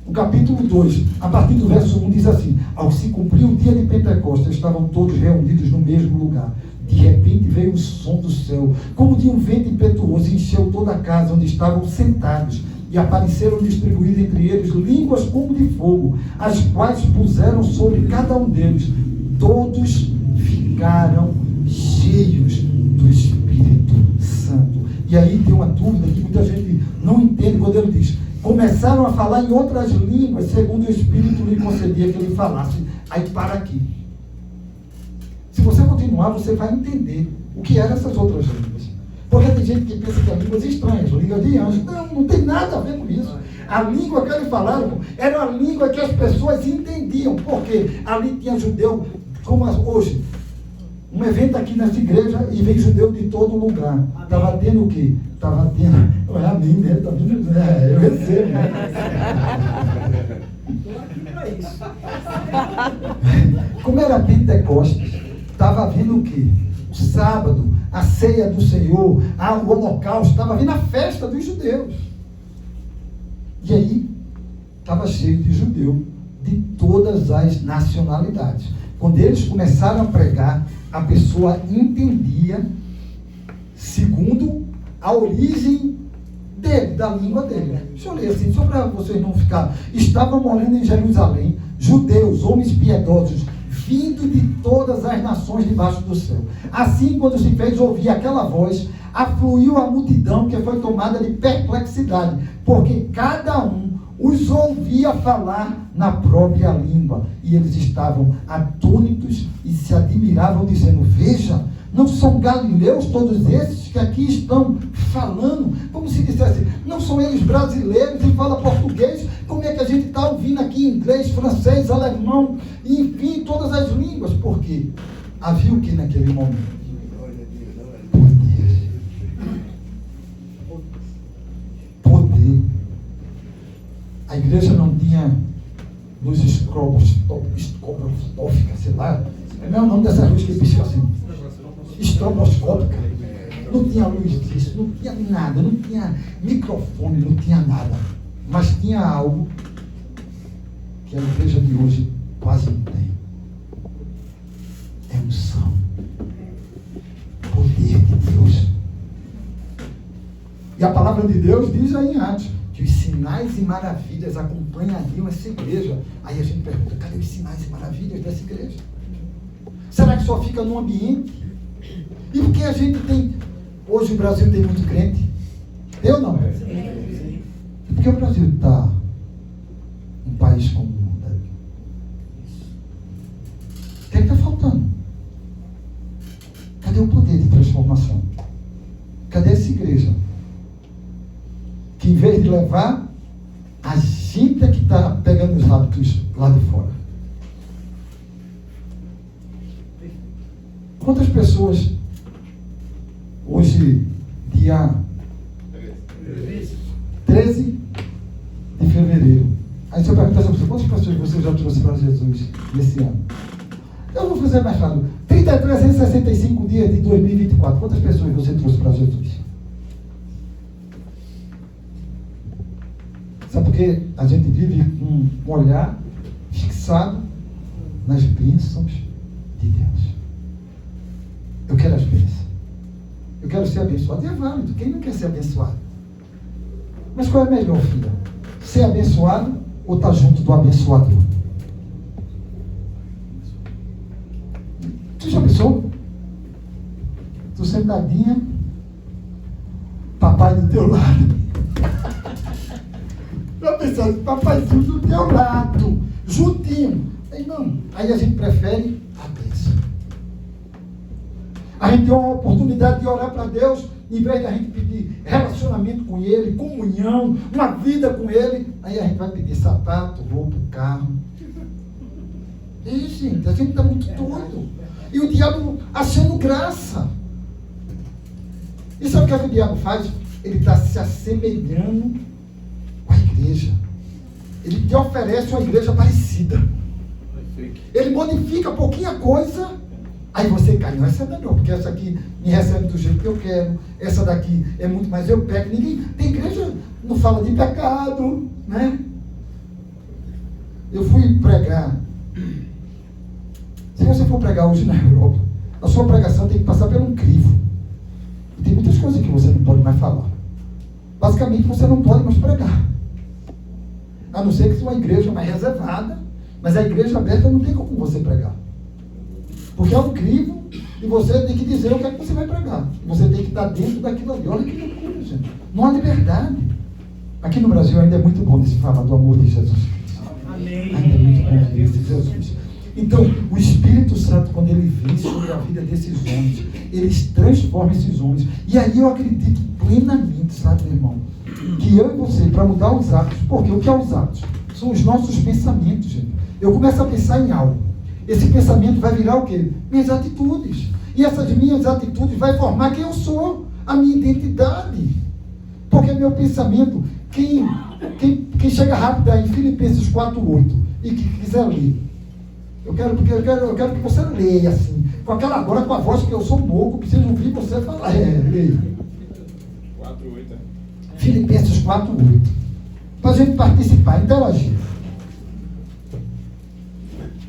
o capítulo 2, a partir do verso 1, diz assim, ao se cumprir o dia de Pentecostes, estavam todos reunidos no mesmo lugar. De repente veio o som do céu, como de um vento impetuoso, e encheu toda a casa onde estavam sentados, e apareceram distribuídas entre eles línguas como de fogo, as quais puseram sobre cada um deles. Todos ficaram cheios do Espírito Santo. E aí tem uma dúvida que muita gente não entende quando ele diz, começaram a falar em outras línguas, segundo o Espírito lhe concedia que ele falasse. Aí para aqui. Se você continuar, você vai entender o que eram essas outras línguas. Porque tem gente que pensa que é línguas estranhas, línguas de anjos. Não tem nada a ver com isso. A língua que eles falaram era a língua que as pessoas entendiam. Porque ali tinha judeu, como hoje. Um evento aqui nessa igreja e vem judeu de todo lugar. Estava tendo o quê? Estava tendo... Não é a mim, né? Tá vendo? Eu recebo. Como era Pentecostes, estava havendo o quê? O sábado, a ceia do Senhor, o holocausto, estava havendo a festa dos judeus. E aí, estava cheio de judeu, de todas as nacionalidades. Quando eles começaram a pregar, a pessoa entendia segundo a origem dele, da língua dele. Deixa eu ler assim, só para vocês não ficar. Estavam morando em Jerusalém judeus, homens piedosos, vindo de todas as nações debaixo do céu. Assim, quando se fez ouvir aquela voz, afluiu a multidão, que foi tomada de perplexidade, porque cada um os ouvia falar na própria língua, e eles estavam atônitos e se admiravam, dizendo, veja, não são galileus todos esses que aqui estão falando? Como se dissesse, não são eles brasileiros e falam português? Como é que a gente está ouvindo aqui inglês, francês, alemão, enfim, todas as línguas? Porque havia o que naquele momento? Poder. A igreja não tinha luz estroboscópica, sei lá. Não é o nome dessa luz que pisca assim. Estroboscópica. Não tinha luz disso, não tinha nada, não tinha microfone, não tinha nada. Mas tinha algo que a igreja de hoje quase não tem. É unção. Poder de Deus. E a palavra de Deus diz aí em Atos, que os sinais e maravilhas acompanhariam essa igreja. Aí a gente pergunta, cadê os sinais e maravilhas dessa igreja? Será que só fica no ambiente? E por que a gente tem... Hoje o Brasil tem muito crente? Eu não. E por que o Brasil está um país como o mundo? O que está faltando? Cadê o poder de transformação? Cadê essa igreja? Que em vez de levar, a gente é que está pegando os hábitos lá de fora. Quantas pessoas hoje, dia 13 de fevereiro, aí se eu perguntar para você, quantas pessoas você já trouxe para Jesus nesse ano? Eu vou fazer mais claro. 365 dias de 2024, quantas pessoas você trouxe para Jesus? Sabe por quê? A gente vive com um olhar fixado nas bênçãos de Deus. Eu quero as bênçãos. Eu quero ser abençoado. E é válido. Quem não quer ser abençoado? Mas qual é melhor, filha? Ser abençoado ou estar junto do abençoador? Você já pensou? Tu sentadinha, papai do teu lado. Já pensou? Papaizinho do teu lado, juntinho. Aí não. Aí a gente prefere a bênção. A gente tem uma oportunidade de orar para Deus, em vez de a gente pedir relacionamento com Ele, comunhão, uma vida com Ele, aí a gente vai pedir sapato, roupa, carro. E, gente, a gente está muito doido. E o diabo achando graça. E sabe o que o diabo faz? Ele está se assemelhando com a igreja. Ele te oferece uma igreja parecida. Ele modifica pouquinha coisa. Aí você cai, não, essa é melhor, porque essa aqui me recebe do jeito que eu quero, essa daqui é muito mais eu pego. Ninguém, tem igreja, não fala de pecado, né? Eu fui pregar. Se você for pregar hoje na Europa, a sua pregação tem que passar por um crivo. E tem muitas coisas que você não pode mais falar. Basicamente, você não pode mais pregar. A não ser que seja uma igreja mais reservada, mas a igreja aberta não tem como você pregar. Porque é um crivo e você tem que dizer o que é que você vai pregar. Você tem que estar dentro daquilo ali. Olha que loucura, gente. Não há liberdade. Aqui no Brasil ainda é muito bom de se falar do amor de Jesus Cristo. Amém. Ainda é muito bom de Jesus. Então, o Espírito Santo, quando ele vem sobre a vida desses homens, eles transformam esses homens. E aí eu acredito plenamente, sabe, meu irmão, que eu e você, para mudar os hábitos, porque o que é os hábitos? São os nossos pensamentos, gente. Eu começo a pensar em algo. Esse pensamento vai virar o quê? Minhas atitudes. E essas minhas atitudes vai formar quem eu sou, a minha identidade. Porque meu pensamento, quem chega rápido aí, Filipenses 4:8, e que quiser ler, eu quero que você leia assim, com aquela agora com a voz que eu sou pouco, preciso ouvir você falar. Leia. 4:8. Filipenses 4:8. Para a gente participar, interagir.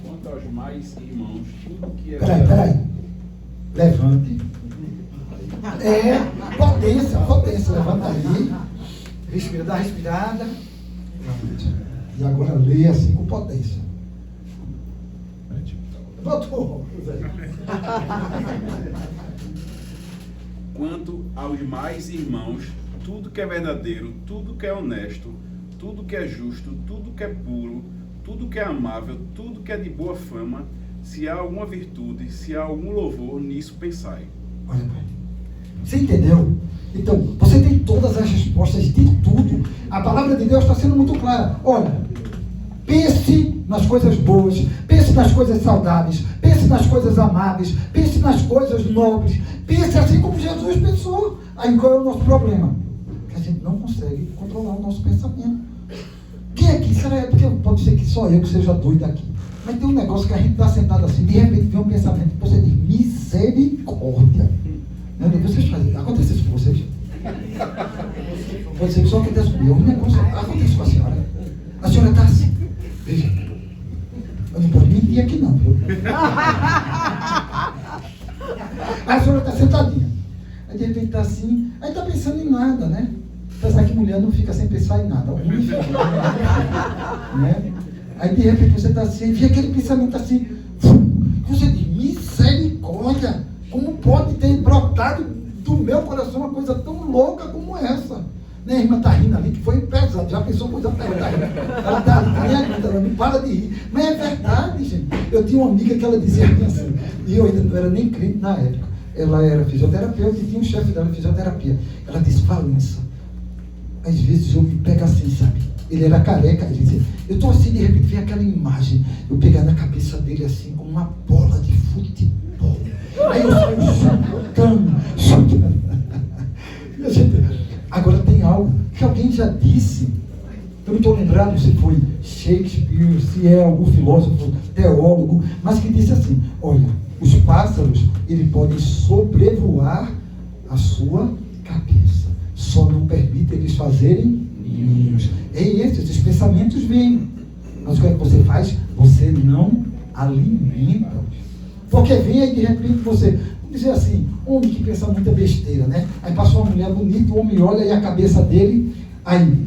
Quanto aos mais irmãos, tudo que é. Peraí. Levante. Potência. Levanta aí. Respira, dá uma respirada. E agora leia assim com potência. Botou. Quanto aos mais irmãos, tudo que é verdadeiro, tudo que é honesto, tudo que é justo, tudo que é puro, tudo que é amável, tudo que é de boa fama, se há alguma virtude, se há algum louvor, nisso pensai. Olha, pai. Você entendeu? Então, você tem todas as respostas de tudo. A palavra de Deus está sendo muito clara. Olha, pense nas coisas boas, pense nas coisas saudáveis, pense nas coisas amáveis, pense nas coisas nobres, pense assim como Jesus pensou. Aí qual é o nosso problema? Que a gente não consegue controlar o nosso pensamento. Quem aqui? Será porque pode ser que só eu que seja doido aqui. Mas tem um negócio que a gente está sentado assim, de repente vem um pensamento que você diz, misericórdia. Meu Deus, vocês fazem, acontece isso com vocês? Pode ser que só acontece comigo. Um negócio acontece com a senhora. A senhora está assim. Veja, eu não posso mentir aqui não, viu? A senhora está sentadinha. Aí de repente está assim, aí está pensando em nada, né? Apesar que mulher não fica sem pensar em nada. Homem fica, né? Aí de repente você está assim, vê aquele pensamento assim, você diz, misericórdia, como pode ter brotado do meu coração uma coisa tão louca como essa? Né, a irmã está rindo ali, que foi pesado, já pensou coisa pesada. Ela está rindo, ela não para de rir. Mas é verdade, gente. Eu tinha uma amiga que ela dizia assim, e eu ainda não era nem crente na época. Ela era fisioterapeuta e tinha um chefe dela de fisioterapia. Ela disse, Valença, às vezes eu me pego assim, sabe? Ele era careca, ele dizia, eu estou assim, de repente vem aquela imagem, eu pegar na cabeça dele assim, como uma bola de futebol. Aí eu saio chutando. Agora tem algo que alguém já disse, eu não estou lembrado se foi Shakespeare, se é algum filósofo, teólogo, mas que disse assim, olha, os pássaros, eles podem sobrevoar a sua cabeça, só não permite eles fazerem ninhos. É esses pensamentos vêm, mas o que é que você faz? Você não alimenta. Porque vem aí de repente você, vamos dizer assim, homem que pensa muita besteira, né? Aí passou uma mulher bonita, o homem olha e a cabeça dele, aí,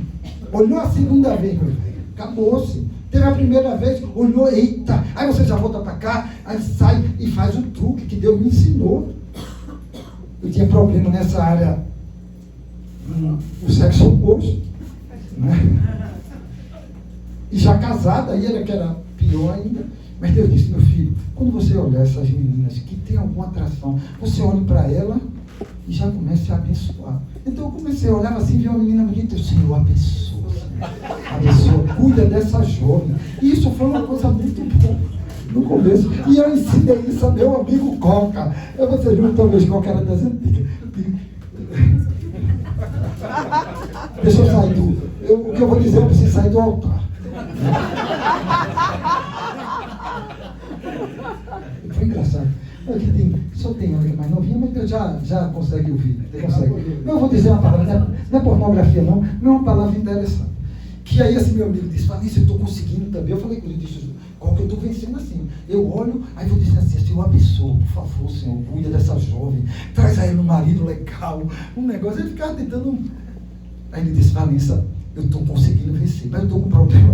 olhou a segunda vez, meu velho, acabou-se. Teve a primeira vez, olhou, eita, aí você já volta para cá, aí sai e faz o truque que Deus me ensinou. Eu tinha problema nessa área, o sexo oposto, né? E já casada, aí era que era pior ainda. Mas Deus disse, meu filho, quando você olhar essas meninas que tem alguma atração, você olha para ela e já comece a abençoar. Então eu comecei a olhar assim, vi uma menina bonita, eu, Senhor, abençoa. Abençoa, cuida dessa jovem. E isso foi uma coisa muito boa no começo. E eu ensinei isso a meu amigo Coca. Vocês viram, talvez Coca era das antigas. Deixa eu sair o que eu vou dizer, eu preciso sair do altar. Foi engraçado. Só tem alguém mais novinha, mas eu já consegue ouvir. Eu vou dizer uma palavra, não é pornografia não, mas é uma palavra interessante. Que aí esse meu amigo disse, Valença, eu estou conseguindo também. Eu falei com ele, disse, qual que eu estou vencendo assim? Eu olho, aí vou dizer assim, Senhor, abençoa, por favor, Senhor, cuida dessa jovem, traz a ele um marido legal, um negócio. Ele ficava tentando. Aí ele disse, Valença, eu estou conseguindo vencer, mas eu estou com um problema.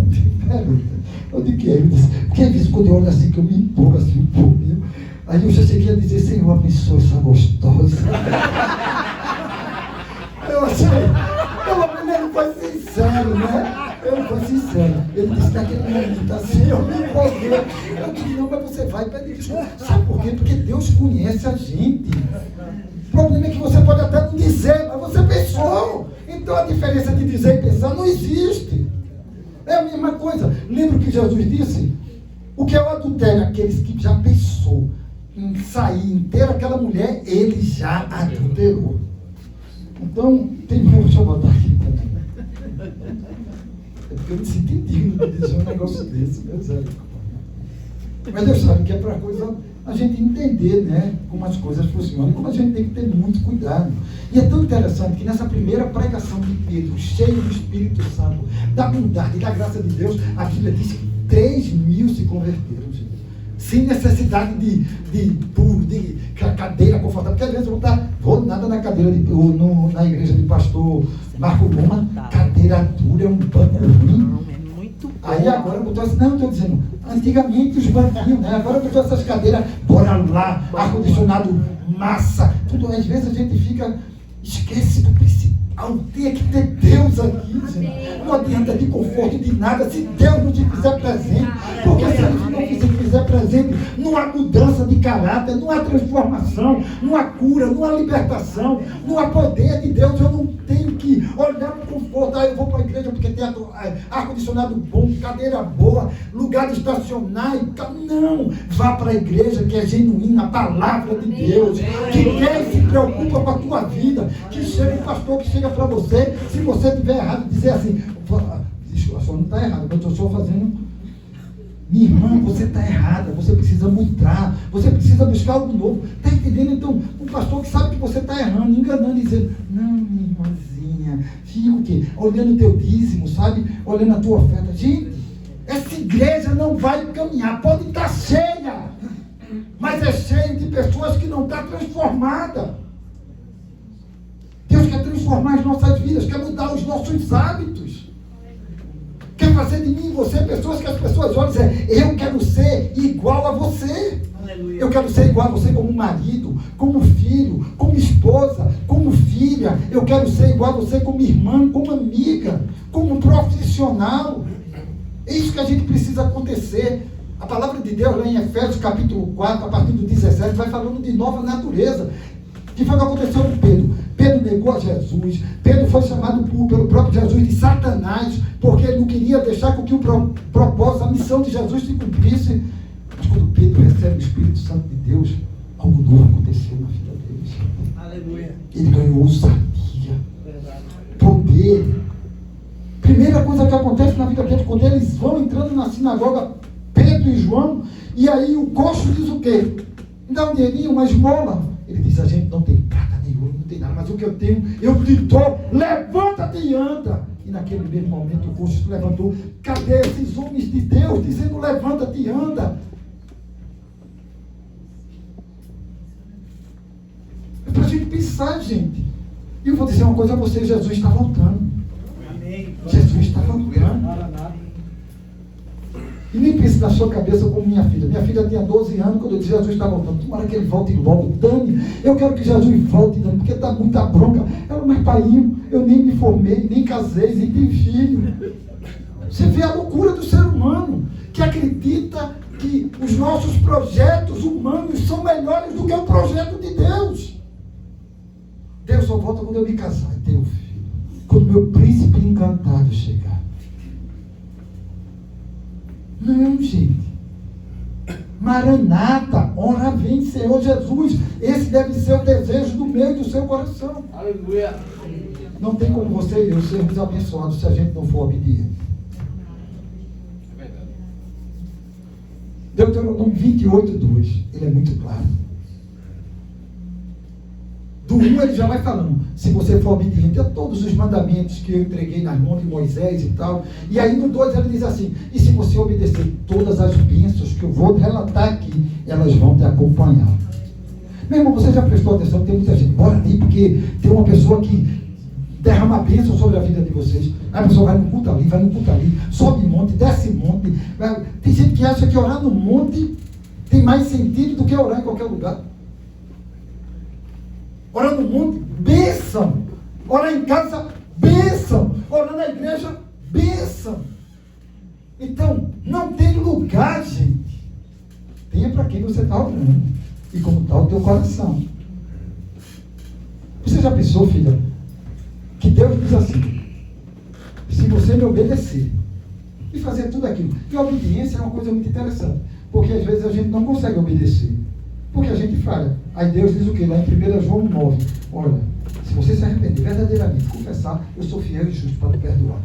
Eu digo que é, ele disse, porque às vezes quando eu olho assim, que eu me empolgo assim um pouquinho, aí eu já cheguei a dizer, Senhor, abençoa essa gostosa. Eu achei, ele foi sincero, né? Ele foi sincero. Ele disse que aquele momento assim, eu me empolguei. Eu disse, não, mas você vai pedir desculpa. Sabe por quê? Porque Deus conhece a gente. O problema é que você pode até não dizer, mas você pensou. Então a diferença de dizer e pensar não existe. É a mesma coisa. Lembra que Jesus disse? O que é o adultério? Aqueles que já pensou em sair inteira aquela mulher, ele já adulterou. Então, deixa eu botar aqui também. É porque eu me sinto indigno de dizer um negócio desse, meu Zé. Mas Deus sabe que é para coisa a gente entender, né, como as coisas funcionam, como a gente tem que ter muito cuidado. E é tão interessante que nessa primeira pregação de Pedro, cheio do Espírito Santo, da bondade e da graça de Deus, a Bíblia diz que 3.000 se converteram, gente. Sem necessidade de cadeira confortável, porque às vezes eu vou nada na cadeira na igreja de pastor Marco Loma, cadeira dura, é um banco ruim. Aí agora botou assim, não, estou dizendo, antigamente os banquinhos, né? Agora botou essas cadeiras, bora lá, ar-condicionado, massa, tudo. Às vezes a gente fica, esquece do principal, tem que ter Deus aqui, gente. Não adianta de conforto de nada, se Deus não te fizer presente, porque se Ele não te fizer presente, não há mudança de caráter, não há transformação, não há cura, não há libertação, não há poder de Deus. Eu não tenho que olhar para o conforto, eu vou para a igreja porque tem ar-condicionado bom, cadeira boa, lugar de estacionar e tal. Não, vá para a igreja que é genuína, a palavra de Deus, que quer e se preocupa com a tua vida, que chega um pastor que chega para você, se você estiver errado, dizer assim, a senhora não está errada, mas eu estou fazendo. Minha irmã, você está errada, você precisa mudar, você precisa buscar algo novo. Está entendendo? Então, um pastor que sabe que você está errando, enganando, dizendo, não, minha irmãzinha, fica o quê? Olhando o teu dízimo, sabe? Olhando a tua oferta. Gente, essa igreja não vai caminhar, pode estar cheia, mas é cheia de pessoas que não estão transformadas. Deus quer transformar transformar as nossas vidas, quer mudar os nossos hábitos. Quer fazer de mim e você pessoas que as pessoas olham e dizem, eu quero ser igual a você. Aleluia. Eu quero ser igual a você como marido, como filho, como esposa, como filha. Eu quero ser igual a você como irmã, como amiga, como profissional. É isso que a gente precisa acontecer. A palavra de Deus lá em Efésios capítulo 4, a partir do 17, vai falando de nova natureza. Que foi o que aconteceu com Pedro. Pedro negou a Jesus. Pedro foi chamado pelo próprio Jesus de Satanás, porque ele não queria deixar com que o propósito, a missão de Jesus se cumprisse. Mas quando Pedro recebe o Espírito Santo de Deus, algo novo aconteceu na vida dele. Aleluia. Ele ganhou ousadia, Verdade. poder. Primeira coisa que acontece na vida deles, quando eles vão entrando na sinagoga, Pedro e João, e aí o coxo diz o quê? Me dá um dinheirinho, uma esmola. Ele diz, a gente não tem prata nenhuma, não tem nada, mas o que eu tenho, eu te dou, levanta-te e anda. E naquele mesmo momento o coxo se levantou. Cadê esses homens de Deus dizendo, levanta-te e anda? É para a gente pensar, gente. E eu vou dizer uma coisa a vocês, Jesus está voltando. Amém. Jesus está voltando. Maranata. E nem pense na sua cabeça como minha filha. Minha filha tinha 12 anos quando eu disse, Jesus está voltando. Tomara que ele volte logo. Dani, eu quero que Jesus volte, Dani, porque está muita bronca. Ela, mas painho, eu nem me formei, nem casei, nem tenho filho. Você vê a loucura do ser humano, que acredita que os nossos projetos humanos são melhores do que o projeto de Deus. Deus só volta quando eu me casar e ter um filho. Quando meu príncipe encantado chegar. Não, gente. Maranata, ora vem, Senhor Jesus. Esse deve ser o desejo do meu e do seu coração. Aleluia. Não tem como você e eu sermos abençoados se a gente não for obediente. É verdade. Deuteronômio 28:2, ele é muito claro. Do 1 ele já vai falando, se você for obediente a todos os mandamentos que eu entreguei nas mãos de Moisés e tal. E aí no 2 ele diz assim, e se você obedecer todas as bênçãos que eu vou relatar aqui, elas vão te acompanhar. Meu irmão, você já prestou atenção? Tem muita gente, bora ali, porque tem uma pessoa que derrama bênção sobre a vida de vocês. A pessoa vai no culto ali, vai no culto ali, sobe monte, desce monte. Tem gente que acha que orar no monte tem mais sentido do que orar em qualquer lugar. Orar no monte, bênção. Orar em casa, bênção. Orar na igreja, bênção. Então, não tem lugar, gente. Tenha para quem você está orando. E como está o teu coração. Você já pensou, filha, que Deus diz assim, se você me obedecer e fazer tudo aquilo. E a obediência é uma coisa muito interessante. Porque às vezes a gente não consegue obedecer. Porque a gente falha. Aí Deus diz o que? Lá em 1 João 9. Olha, se você se arrepender verdadeiramente, confessar, eu sou fiel e justo para te perdoar.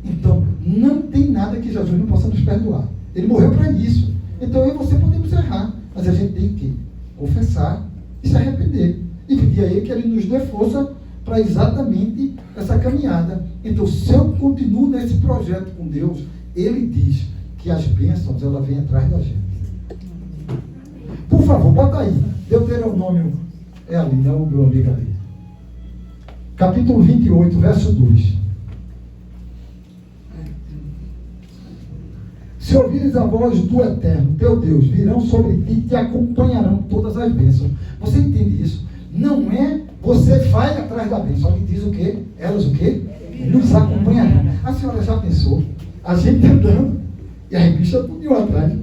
Então, não tem nada que Jesus não possa nos perdoar. Ele morreu para isso. Então, eu e você podemos errar. Mas a gente tem que confessar e se arrepender. E pedir a Ele que Ele nos dê força para exatamente essa caminhada. Então, se eu continuo nesse projeto com Deus, Ele diz que as bênçãos, ela vem atrás da gente. Por favor, bota aí. Deuteronômio, é ali, né, o meu amigo ali. Capítulo 28, verso 2. Se ouvires a voz do Eterno, teu Deus, virão sobre ti e te acompanharão todas as bênçãos. Você entende isso? Não é você vai atrás da bênção. Ele diz o quê? Elas o quê? Nos acompanharão. A senhora já pensou? A gente andando e as bichas tudo atrás.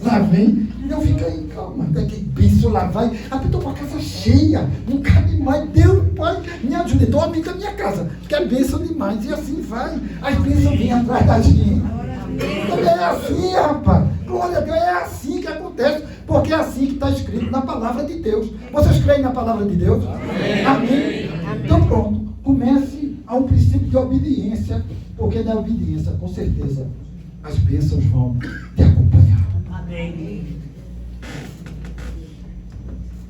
Lá vem, eu fico aí, calma, que bênção lá vai. Ah, eu estou com a casa cheia, não cabe mais. Deus, Pai, me ajude. Dorme da minha casa, que é bênção demais. E assim vai. As bênçãos vêm atrás da gente. É assim, rapaz. Glória a Deus, é assim que acontece. Porque é assim que está escrito na palavra de Deus. Vocês creem na palavra de Deus? Amém. Amém. Então pronto, comece a um princípio de obediência. Porque na obediência, com certeza, as bênçãos vão te acompanhar. Amém.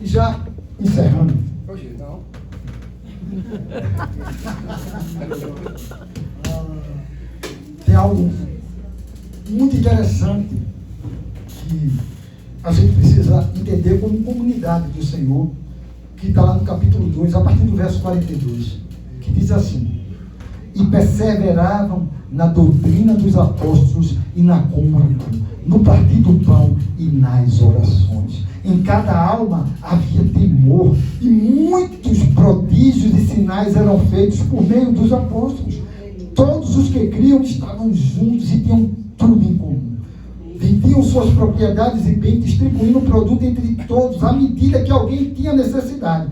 E já encerrando. Hoje não. Tem algo muito interessante que a gente precisa entender como comunidade do Senhor, que está lá no capítulo 2, a partir do verso 42, que diz assim: e perseveravam na doutrina dos apóstolos e na comunhão, no partir do pão e nas orações. Em cada alma havia temor, e muitos prodígios e sinais eram feitos por meio dos apóstolos. Todos os que criam estavam juntos e tinham tudo em comum. Vendiam suas propriedades e bens, distribuindo o produto entre todos, à medida que alguém tinha necessidade.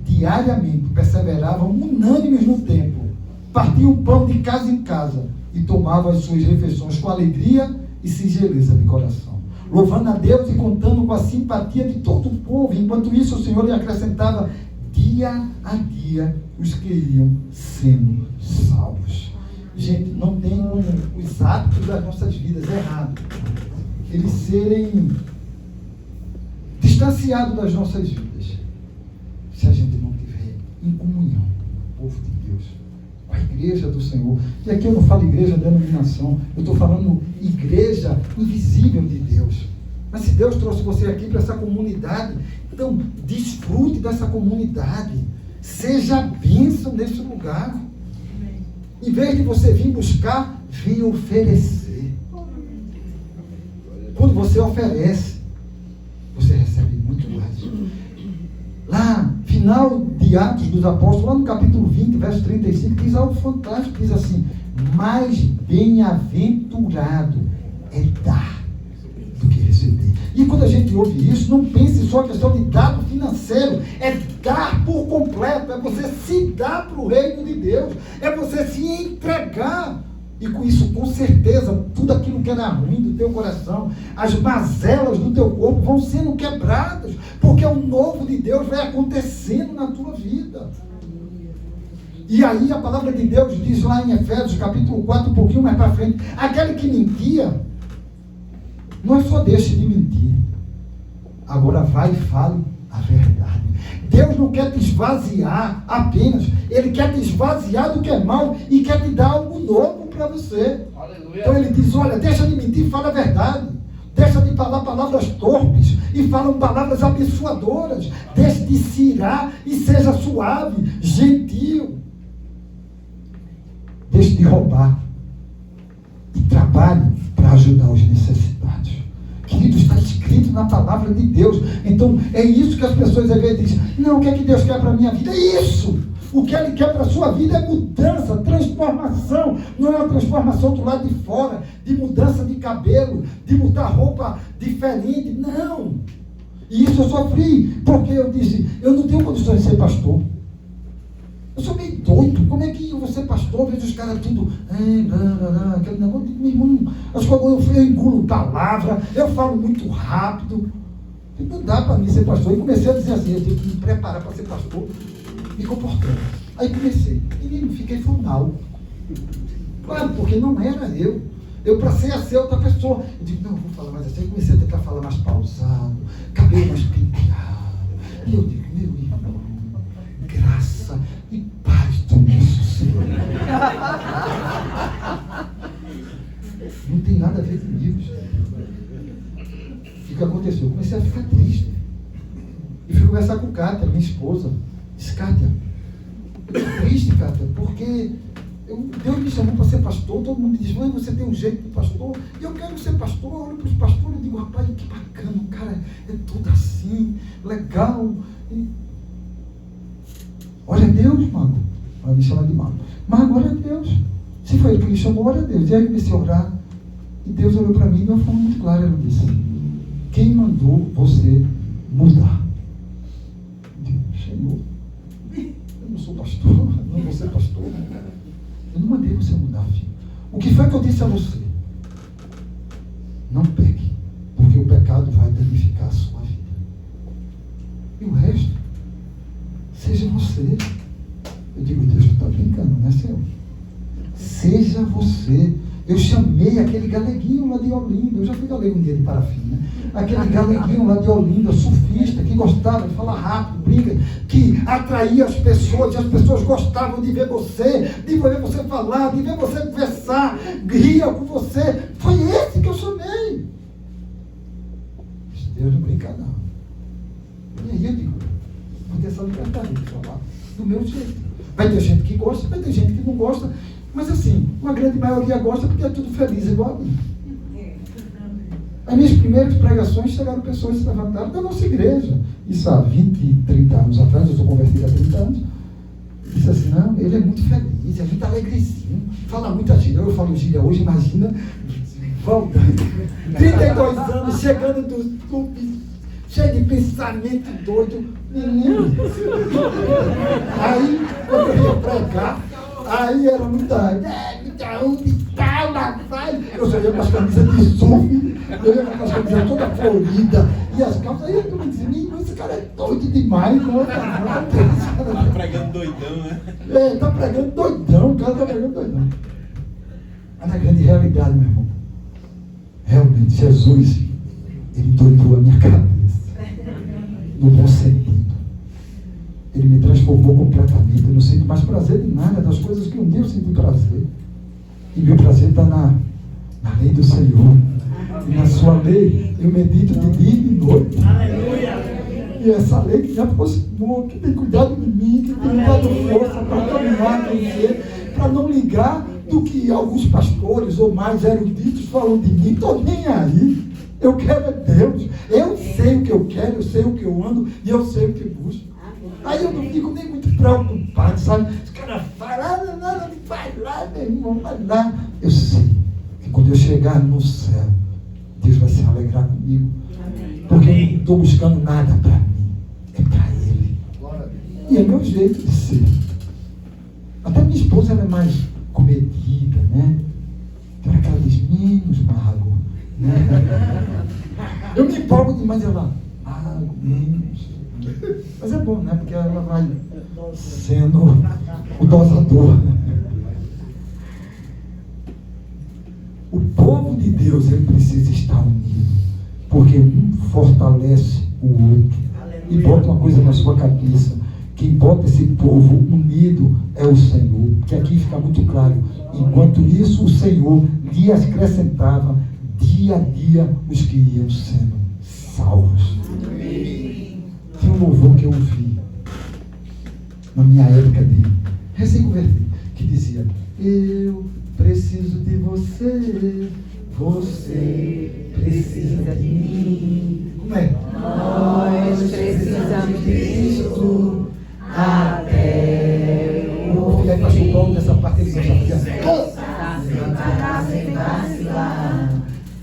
Diariamente perseveravam unânimes no templo, partiam o pão de casa em casa e tomavam as suas refeições com alegria e singeleza de coração, louvando a Deus e contando com a simpatia de todo o povo. Enquanto isso, o Senhor lhe acrescentava dia a dia os que iam sendo salvos. Gente, não tem os hábitos das nossas vidas errados, eles serem distanciados das nossas vidas, se a gente não tiver em comunhão com o povo de Deus, com a igreja do Senhor. E aqui eu não falo igreja denominação, eu estou falando igreja invisível de Deus. Mas se Deus trouxe você aqui para essa comunidade, então desfrute dessa comunidade, seja bênção nesse lugar. Em vez de você vir buscar, venha oferecer. Quando você oferece, você recebe muito mais. Lá, final de Atos dos Apóstolos, lá no capítulo 20, verso 35, diz algo fantástico, diz assim: mais bem-aventurado é dar do que receber. E quando a gente ouve isso, não pense só a questão de dado financeiro, é dar por completo, é você se dar para o reino de Deus, é você se entregar. E com isso, com certeza, tudo aquilo que era ruim do teu coração, as mazelas do teu corpo vão sendo quebradas, porque o novo de Deus vai acontecendo na tua vida. E aí a palavra de Deus diz lá em Efésios capítulo 4, um pouquinho mais para frente, aquele que mentia, não é só deixe de mentir, agora vai e fale a verdade. Deus não quer te esvaziar apenas, Ele quer te esvaziar do que é mal e quer te dar algo novo para você. Aleluia. Então Ele diz: olha, deixa de mentir e fala a verdade. Deixa de falar palavras torpes e falam palavras abençoadoras. Deixe de se irar e seja suave, gentil. Deixe de roubar e trabalhe para ajudar os necessitados. Querido, está escrito na palavra de Deus. Então é isso que as pessoas às vezes dizem: não, o que é que Deus quer para a minha vida? É isso. O que Ele quer para a sua vida é mudança, transformação. Não é uma transformação do lado de fora, de mudança de cabelo, de mudar roupa diferente. Não. E isso eu sofri, porque eu disse: eu não tenho condições de ser pastor. Eu sou meio doido. Como é que eu vou ser pastor? Vejo os caras tudo, aquele negócio. Meu irmão, eu engulo palavra, eu falo muito rápido. Não dá para mim ser pastor. E comecei a dizer assim: eu tenho que me preparar para ser pastor, me comportando. Aí comecei. E fiquei formal. Claro, porque não era eu. Eu passei a ser outra pessoa. Eu digo: não, eu vou falar mais assim. Aí comecei a tentar falar mais pausado, cabelo mais penteado. E eu digo: meu irmão, graça e paz do nosso Senhor. Não tem nada a ver comigo, gente. O que aconteceu? Eu comecei a ficar triste. E fui conversar com Kátia, minha esposa. Disse: Kátia, eu estou triste, Kátia, porque Deus me chamou para ser pastor. Todo mundo diz: mãe, você tem um jeito de pastor. E eu quero ser pastor. Eu olho para os pastores e digo: rapaz, que bacana, o cara é tudo assim, legal. Olha a Deus, mago. Ela me chama de mago. Mago, olha a Deus. Se foi ele que me chamou, olha a Deus. E aí eu comecei a orar. E Deus olhou para mim de uma forma muito clara. Ele disse: quem mandou você mudar? Eu digo: Senhor, eu não sou pastor, não vou ser pastor. Eu não mandei você mudar, filho. O que foi que eu disse a você? Não peque, porque o pecado vai danificar a sua vida. E o resto, seja você. Eu digo: Deus, tu está brincando, não é seu? Seja você. Eu chamei aquele galeguinho lá de Olinda. Eu já fui galego um dia de Parafina. Aquele galeguinho lá de Olinda, surfista, que gostava de falar rápido, brinca, que atraía as pessoas, e as pessoas gostavam de ver você, de ver você falar, de ver você conversar, ria com você. Foi esse que eu chamei. Deus não brinca, não. E aí eu digo: vou ter essa liberdade de falar do meu jeito. Vai ter gente que gosta, vai ter gente que não gosta. Mas assim, uma grande maioria gosta porque é tudo feliz igual a mim. As minhas primeiras pregações chegaram pessoas que se levantaram da nossa igreja. Isso há 20, 30 anos atrás, eu sou convertido há 30 anos. Disse assim, não, ele é muito feliz, é muito alegrezinho, fala muita gíria. Eu falo gíria hoje, imagina, voltando. 32 anos, chegando do clube, cheio de pensamento doido. Menino. Aí, quando eu ia pregar, aí era muita onda e tal, lá vai. Eu só ia com as camisas de surf, eu ia com as camisas toda florida, e as calças, aí eu me dizia, menino, esse cara é doido demais, não tá pregando doidão, né? Tá pregando doidão, o cara tá pregando doidão. Mas na grande realidade, meu irmão, realmente, Jesus, ele doidou a minha cabeça, no bom sentido. Ele me transformou completamente. Eu não sinto mais prazer em nada das coisas que um dia eu senti prazer. E meu prazer está na lei do Senhor. E na sua lei eu medito de dia e de noite. E essa lei que me aproximou, que tem cuidado de mim, que tem me dado força para caminhar com você, para não ligar do que alguns pastores ou mais eruditos falam de mim. Estou nem aí. Eu quero é Deus. Eu sei o que eu quero, eu sei o que eu ando e eu sei o que busco. Aí eu não fico nem muito preocupado, sabe? Os caras falam, não, vai lá, meu irmão, vai lá. Eu sei que quando eu chegar no céu, Deus vai se alegrar comigo. Porque eu não estou buscando nada para mim, é para Ele. E é meu jeito de ser. Até minha esposa ela é mais comedida, né? Tem hora que ela diz, menos mago, né? Eu me empolgo demais, ela, mago, menos. Mas é bom, né? Porque ela vai sendo o dosador. O povo de Deus, ele precisa estar unido. Porque um fortalece o outro. E bota uma coisa na sua cabeça. Quem bota esse povo unido é o Senhor. Porque aqui fica muito claro. Enquanto isso, o Senhor lhe acrescentava dia a dia os que iam sendo salvos. Tem um louvor que eu ouvi na minha época de recém-convertido, que dizia, eu preciso de você, você precisa de mim. Como é? Nós precisamos de Cristo até o filho aí pastor Paulo nessa parte ele já sem vacilar,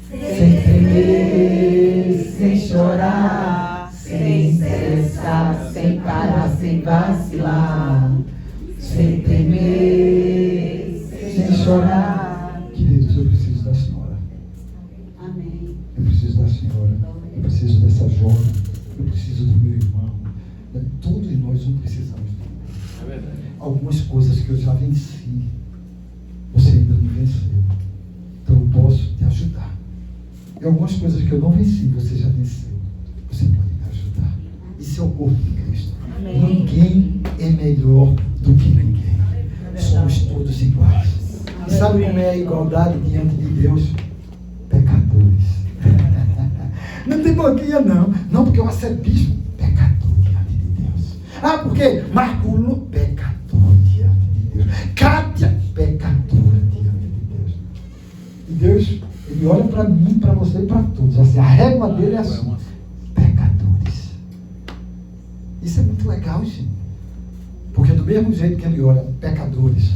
sem tremer, sem chorar, sem cessar, sem parar, sem vacilar, sem temer, sem chorar. Queridos, eu preciso da senhora. Amém. Eu preciso da senhora. Eu preciso dessa jovem. Eu preciso do meu irmão. Todos nós não precisamos. É verdade. Algumas coisas que eu já venci, você ainda não venceu. Então eu posso te ajudar. E algumas coisas que eu não venci, você já venceu. Você pode me ajudar. Isso é o corpo de Cristo. Amém. Ninguém é melhor do que ninguém. Somos todos iguais. E sabe como é a igualdade diante de Deus? Pecadores. Não tem bloqueia não. Não, porque o arcebispo, pecador diante de Deus. Ah, porque Marculo, pecador diante de Deus. Cátia, pecadora diante de Deus. E Deus, Ele olha para mim, para você e para todos. Assim, a régua dele é assim. Pecadores. Isso é muito legal, gente. Porque do mesmo jeito que Ele olha pecadores,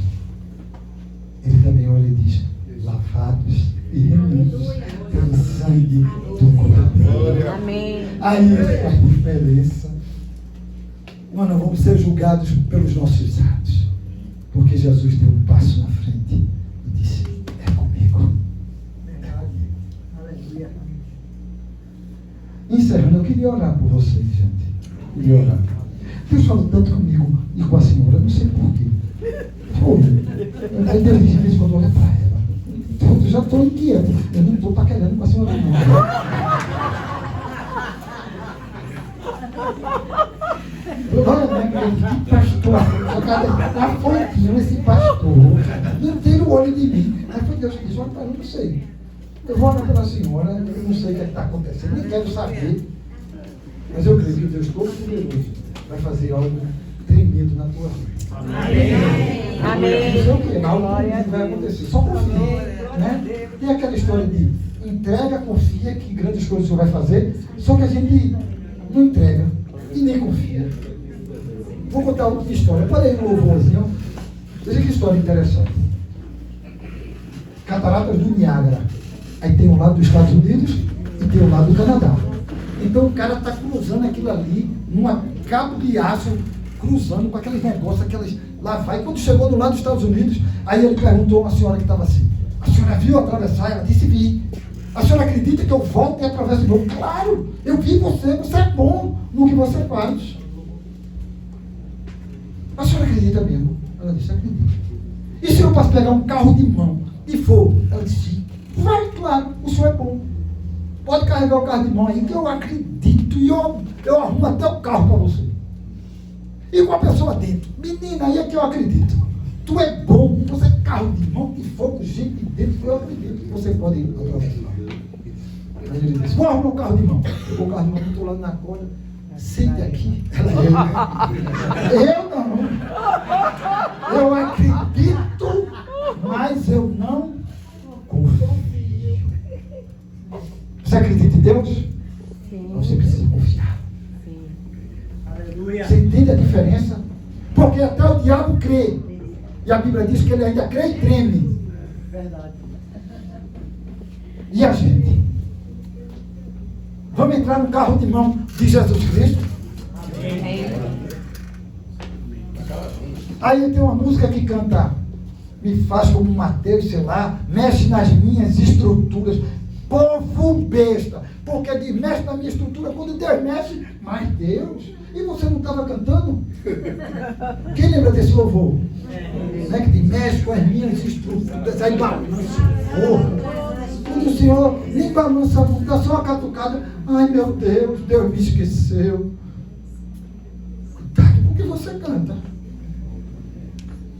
Ele também olha e diz, lavados e remidos pelo sangue do Cordeiro. Amém. Aí faz diferença. Mano, vamos ser julgados pelos nossos atos. Porque Jesus deu um passo na frente e disse, é comigo. Aleluia. Encerrando, eu queria orar por vocês, gente. Queria orar. Deus falou tanto comigo e com a senhora, não sei porquê. Aí Deus diz, de vez em quando olha para ela. Eu já estou inquieto. Eu não estou paquerando com a senhora, não. Olha, né, que pastor. Está fofinho esse pastor. Não tem o olho de mim. Aí foi Deus que disse, olha para ela, não sei. Eu vou orar pela senhora, eu não sei o que está acontecendo, nem quero saber. Mas eu creio que o Deus Todo-Poderoso vai fazer algo tremendo na tua vida. Amém. Não sei o quê, mas algo vai acontecer. Só confia. Né? Tem aquela história de entrega, confia que grandes coisas o Senhor vai fazer, só que a gente não entrega e nem confia. Vou contar outra história. Parei no louvorzinho. Veja que história interessante. Cataratas do Niágara. Aí tem um lado dos Estados Unidos e tem um lado do Canadá. Então o cara está cruzando aquilo ali, numa cabo de aço, cruzando com aqueles negócios, aquelas. Lá vai. Quando chegou do lado dos Estados Unidos, aí ele perguntou a uma senhora que estava assim: a senhora viu atravessar? Ela disse: vi. A senhora acredita que eu volto e atravesso de novo? Claro, eu vi você é bom no que você faz. A senhora acredita mesmo? Ela disse: acredito. E se eu posso pegar um carro de mão e for? Ela disse: sim. Vai, claro, o senhor é bom. Pode carregar o carro de mão aí, que eu acredito e eu arrumo até o carro para você. E com a pessoa dentro: menina, aí é que eu acredito. Tu é bom, você é carro de mão e fogo, gente dentro, eu acredito que você pode atravessar. Aí ele disse: vou arrumar o carro de mão. Pegou o carro de mão, botou lá na corda. Sente aqui. Eu não. Eu acredito, mas eu não confio. Você acredita em Deus? Sim. Você precisa confiar. Sim. Aleluia. Você entende a diferença? Porque até o diabo crê. E a Bíblia diz que ele ainda crê e treme. Verdade. E a gente? Vamos entrar no carro de mão de Jesus Cristo? Amém. Aí tem uma música que canta: me faz como Mateus, sei lá, mexe nas minhas estruturas. Povo besta, porque diz: mexe na minha estrutura. Quando Deus mexe, mas Deus. E você não estava cantando? Quem lembra desse louvor? Né? Que diz: mexe com as minhas estruturas. Aí balança. Quando o Senhor nem balança, dá só uma catucada. Ai meu Deus, Deus me esqueceu. Cuidado com o que você canta.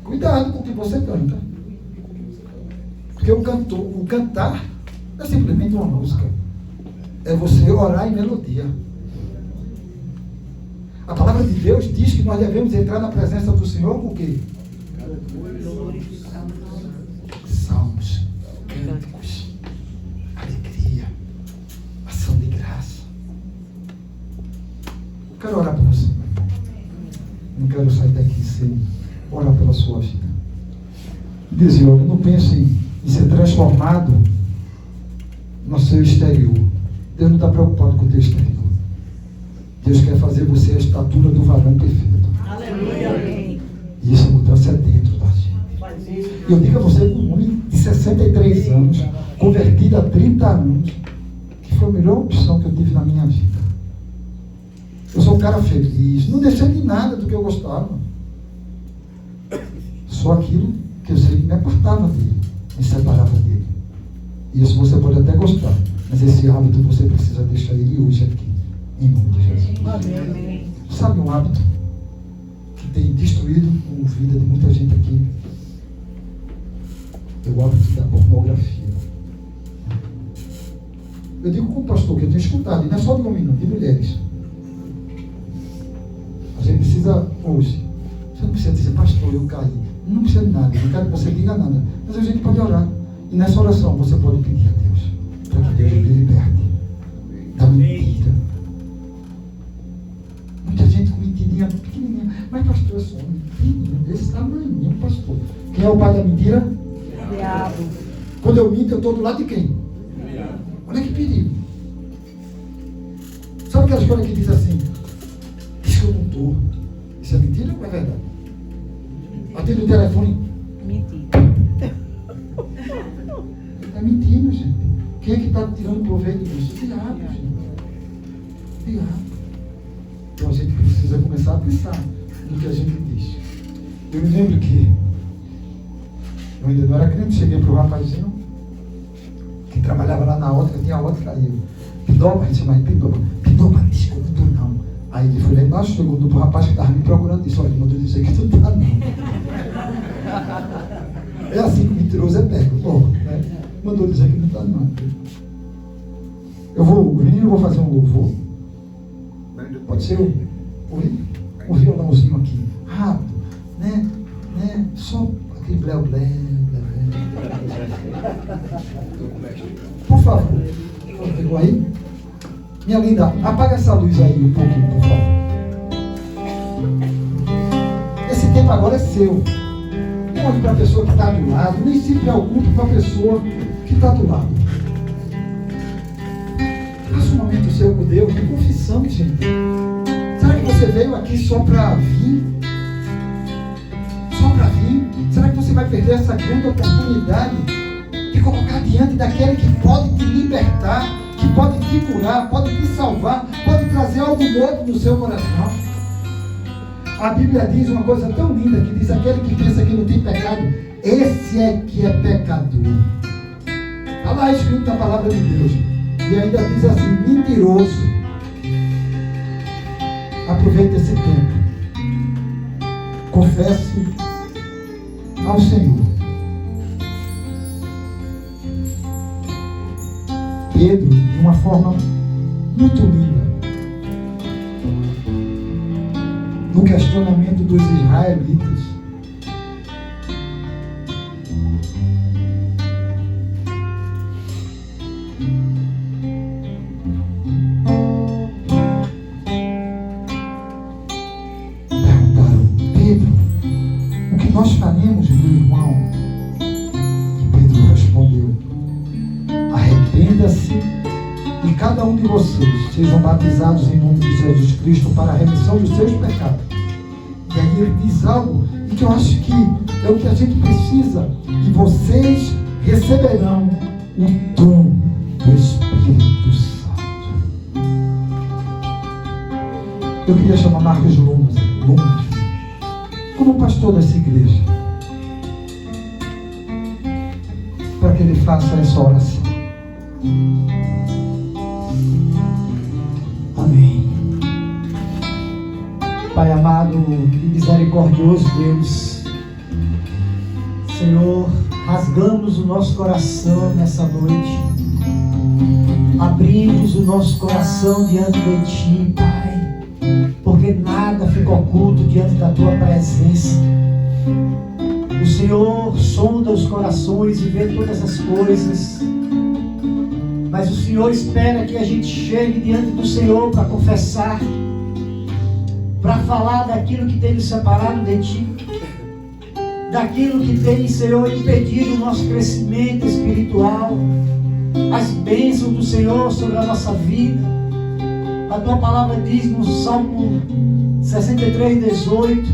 Cuidado com o que você canta. Porque o cantar não é simplesmente uma música. É você orar em melodia. A palavra de Deus diz que nós devemos entrar na presença do Senhor com o quê? Salmos, cânticos, alegria, ação de graça. Quero orar por você. Não quero sair daqui sem orar pela sua vida. Dizer: olha, não pense em ser transformado no seu exterior. Deus não está preocupado com o teu exterior. Deus quer fazer você a estatura do varão perfeito. Aleluia. E essa mudança é dentro da gente. Eu digo a você, um homem de 63 anos, convertido há 30 anos, que foi a melhor opção que eu tive na minha vida. Eu sou um cara feliz, não deixei de nada do que eu gostava. Só aquilo que eu sei que me apartava dele, me separava dele. Isso você pode até gostar, mas esse hábito você precisa deixar ele hoje aqui, em nome de Jesus. Amém. Sabe um hábito que tem destruído a vida de muita gente aqui? É o hábito da pornografia. Eu digo como pastor, que eu tenho escutado, e não é só de homem não, de mulheres. A gente precisa hoje, você não precisa dizer: pastor, eu caí. Não precisa de nada, não quero que você diga nada. Mas a gente pode orar. E nessa oração você pode pedir a Deus, para que Deus lhe liberte da mentira. Muita gente com mentirinha pequenininha. Mas pastor, é só uma mentirinha desse tamanho, pastor. Quem é o pai da mentira? Diabo. Quando eu minto, eu estou do lado de quem? Olha que perigo. Sabe aquela história que diz assim: diz que eu não estou. Isso é mentira ou é verdade? Atende o telefone. Mentira. Está mentindo, gente. Quem é que está tirando proveito disso? O diabo, gente. O diabo. Então a gente precisa começar a pensar no que a gente diz. Eu me lembro que eu ainda não era crente, cheguei para o rapazinho que trabalhava lá na ótica, tinha a ótica aí. Pidoba, a gente chama de Pidoba. Pidoba, desculpa, tu não. Aí ele foi lá embaixo, chegou pro rapaz que estava me procurando e disse: olha, ele mandou dizer que tu não está não. É assim que o mentiroso é pego, logo, né? Mandou dizer que não está não. O menino, vou fazer um louvor. Pode ser um violãozinho aqui, rápido, né? Só aquele blé. Por favor. Pegou aí? Minha linda, apaga essa luz aí um pouquinho, por favor. Esse tempo agora é seu. Não olhe para a pessoa que está do lado, nem se preocupe com a pessoa que está do lado. Faça um momento seu com Deus, de confissão, gente. Será que você veio aqui só para vir? Só para vir? Será que você vai perder essa grande oportunidade de colocar diante daquele que pode te libertar, que pode te curar, pode te salvar, pode trazer algo novo no seu coração? A Bíblia diz uma coisa tão linda, que diz: aquele que pensa que não tem pecado, esse é que é pecador. Está lá escrito na palavra de Deus. E ainda diz assim: mentiroso. Aproveite esse tempo. Confesse ao Senhor. Pedro, de uma forma muito linda, no questionamento dos israelitas, perguntaram: Pedro, o que nós faremos, meu irmão? E Pedro respondeu: arrependa-se e cada um de vocês sejam batizados em nome de Jesus Cristo para a remissão dos seus pecados. E aí ele diz algo e que eu acho que é o que a gente precisa: e vocês receberão o dom do Espírito Santo. Eu queria chamar Marcos Lumas como pastor dessa igreja, para que ele faça essa oração. Amém. Pai amado e misericordioso Deus, Senhor, rasgamos o nosso coração nessa noite, abrimos o nosso coração diante de Ti, Pai, porque nada fica oculto diante da Tua presença. O Senhor sonda os corações e vê todas as coisas, mas o Senhor espera que a gente chegue diante do Senhor para confessar, para falar daquilo que tem nos separado de Ti, daquilo que tem, Senhor, impedido o nosso crescimento espiritual, as bênçãos do Senhor sobre a nossa vida. A Tua palavra diz no Salmo 63:18: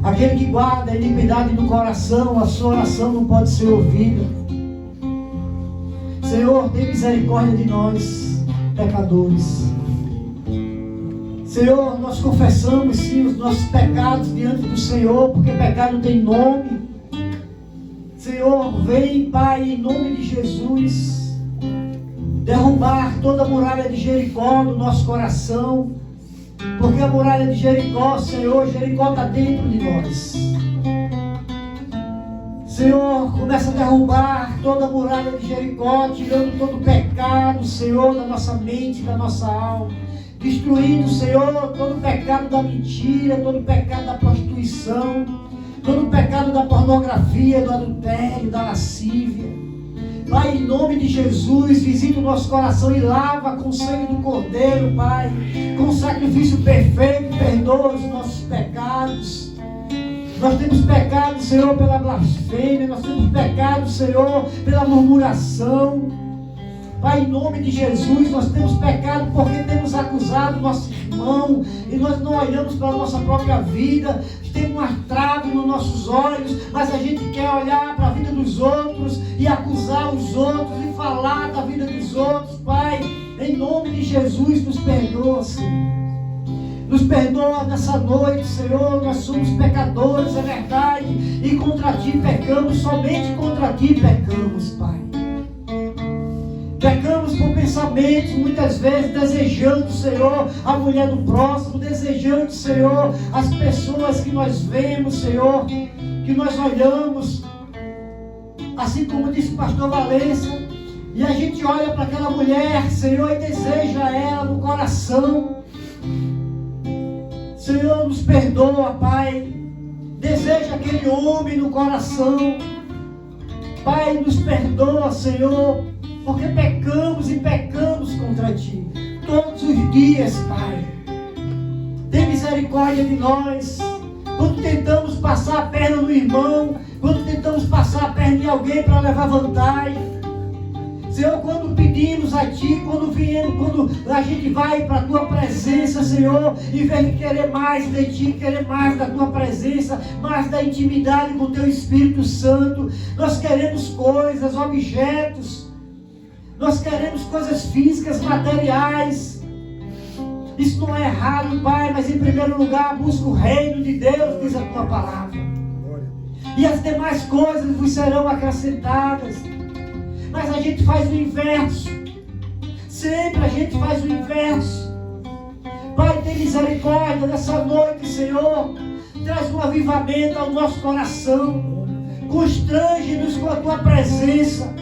aquele que guarda a iniquidade no coração, a sua oração não pode ser ouvida. Senhor, tem misericórdia de nós, pecadores. Senhor, nós confessamos sim os nossos pecados diante do Senhor, porque pecado tem nome. Senhor, vem, Pai, em nome de Jesus, derrubar toda a muralha de Jericó no nosso coração, porque a muralha de Jericó, Senhor, Jericó está dentro de nós. Senhor, começa a derrubar toda a muralha de Jericó, tirando todo o pecado, Senhor, da nossa mente, da nossa alma, destruindo, Senhor, todo o pecado da mentira, todo o pecado da prostituição, todo o pecado da pornografia, do adultério, da lascívia. Pai, em nome de Jesus, visita o nosso coração e lava com o sangue do Cordeiro, Pai, com o sacrifício perfeito, perdoa os nossos pecados. Nós temos pecado, Senhor, pela blasfêmia, nós temos pecado, Senhor, pela murmuração. Pai, em nome de Jesus, nós temos pecado porque temos acusado nosso irmão e nós não olhamos para a nossa própria vida. Temos uma trave nos nossos olhos, mas a gente quer olhar para a vida dos outros e acusar os outros e falar da vida dos outros. Pai, em nome de Jesus, nos perdoa, Senhor. Nos perdoa nessa noite, Senhor. Nós somos pecadores, é verdade, e contra Ti pecamos, somente contra Ti pecamos, Pai. Pecamos por pensamentos, muitas vezes desejando, Senhor, a mulher do próximo, desejando, Senhor, as pessoas que nós vemos, Senhor, que nós olhamos, assim como disse o pastor Valença, e a gente olha para aquela mulher, Senhor, e deseja ela no coração. Senhor, nos perdoa, Pai. Deseja aquele homem no coração. Pai, nos perdoa, Senhor, porque pecamos e pecamos contra Ti todos os dias, Pai. Tem misericórdia de nós. Quando tentamos passar a perna no irmão, quando tentamos passar a perna de alguém para levar vantagem, Senhor, quando pedimos a Ti, quando a gente vai para a Tua presença, Senhor, em vez de querer mais de Ti, querer mais da Tua presença, mais da intimidade com o Teu Espírito Santo, nós queremos coisas, objetos, nós queremos coisas físicas, materiais. Isso não é errado, Pai, mas em primeiro lugar busca o reino de Deus, diz a Tua palavra. E as demais coisas vos serão acrescentadas. Mas a gente faz o inverso. Sempre a gente faz o inverso. Pai, tem misericórdia nessa noite, Senhor. Traz um avivamento ao nosso coração. Constrange-nos com a Tua presença.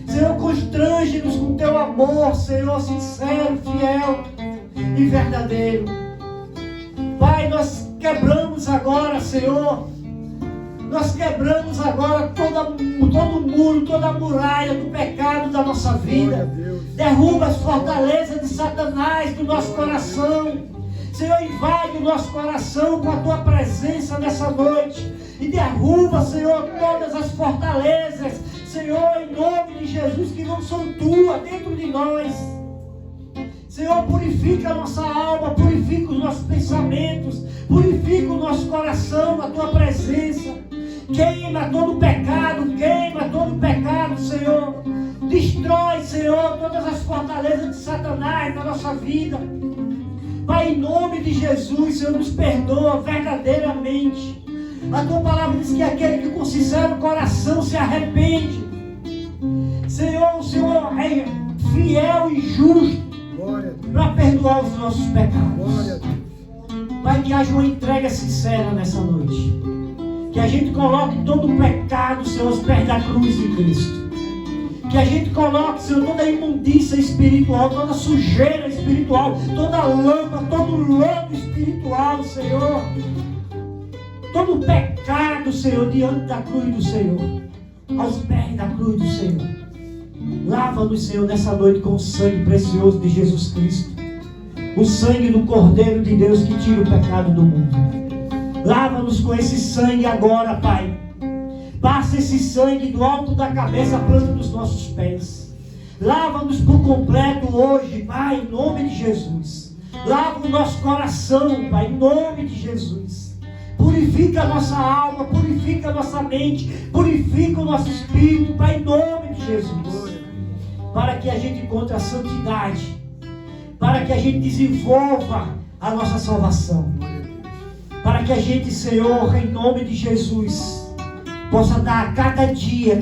Senhor, constrange-nos com o Teu amor, Senhor, sincero, fiel e verdadeiro. Pai, nós quebramos agora, Senhor. Nós quebramos agora todo o muro, toda a muralha do pecado da nossa vida. Derruba as fortalezas de Satanás do nosso coração. Senhor, invade o nosso coração com a Tua presença nessa noite. E derruba, Senhor, todas as fortalezas, Senhor, em nome de Jesus, que não são Tuas dentro de nós. Senhor, purifica a nossa alma, purifica os nossos pensamentos, purifica o nosso coração na Tua presença. Queima todo o pecado, Senhor. Destrói, Senhor, todas as fortalezas de Satanás na nossa vida. Pai, em nome de Jesus, Senhor, nos perdoa verdadeiramente. A Tua palavra diz que aquele que com sincero coração se arrepende, Senhor, o Senhor é fiel e justo para perdoar os nossos pecados. Pai, que haja uma entrega sincera nessa noite. Que a gente coloque todo o pecado, Senhor, aos pés da cruz de Cristo. Que a gente coloque, Senhor, toda a imundícia espiritual, toda a sujeira espiritual, toda a lama, todo o lodo espiritual, Senhor. Todo o pecado, Senhor, diante da cruz do Senhor. Aos pés da cruz do Senhor. Lava-nos, Senhor, nessa noite com o sangue precioso de Jesus Cristo. O sangue do Cordeiro de Deus que tira o pecado do mundo. Lava-nos com esse sangue agora, Pai. Passa esse sangue do alto da cabeça à planta dos nossos pés. Lava-nos por completo hoje, Pai, em nome de Jesus. Lava o nosso coração, Pai, em nome de Jesus. Purifica a nossa alma, purifica a nossa mente, purifica o nosso espírito, Pai, em nome de Jesus. Para que a gente encontre a santidade, para que a gente desenvolva a nossa salvação. Para que a gente, Senhor, em nome de Jesus, possa dar cada dia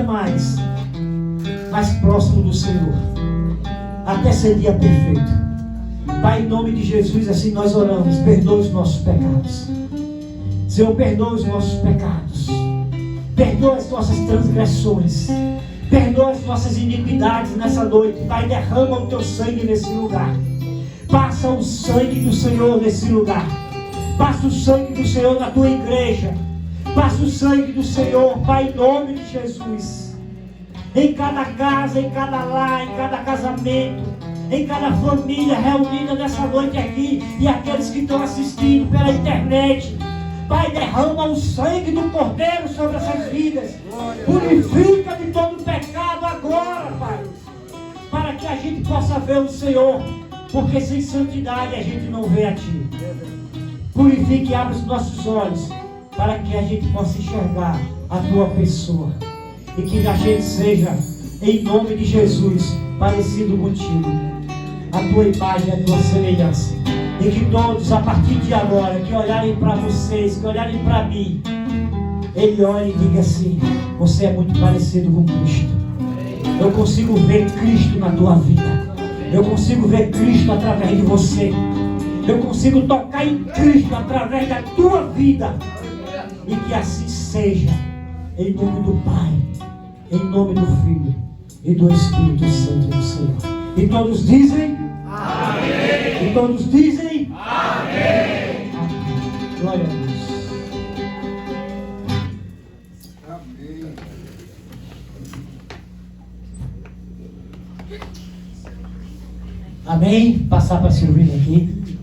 mais próximo do Senhor, até ser dia perfeito. Pai, em nome de Jesus, assim nós oramos. Perdoa os nossos pecados. Senhor, perdoa os nossos pecados. Perdoa as nossas transgressões. Perdoa as nossas iniquidades nessa noite. Pai, derrama o Teu sangue nesse lugar. Passa o sangue do Senhor nesse lugar. Passa o sangue do Senhor na Tua igreja. Passa o sangue do Senhor, Pai, em nome de Jesus. Em cada casa, em cada lar, em cada casamento, em cada família reunida nessa noite aqui, e aqueles que estão assistindo pela internet. Pai, derrama o sangue do Cordeiro sobre essas vidas. Purifica de todo o pecado agora, Pai. Para que a gente possa ver o Senhor. Porque sem santidade a gente não vê a Ti. Purifique e abra os nossos olhos para que a gente possa enxergar a Tua pessoa. E que a gente seja, em nome de Jesus, parecido contigo. A Tua imagem, a Tua semelhança. E que todos, a partir de agora, que olharem para vocês, que olharem para mim, Ele olhe e diga assim: você é muito parecido com Cristo. Eu consigo ver Cristo na tua vida. Eu consigo ver Cristo através de você. Eu consigo tocar em Cristo através da tua vida. E que assim seja, em nome do Pai, em nome do Filho e do Espírito Santo do Senhor. E todos dizem amém. E todos dizem amém. Glória a Deus. Amém? Passar para a Silvina aqui.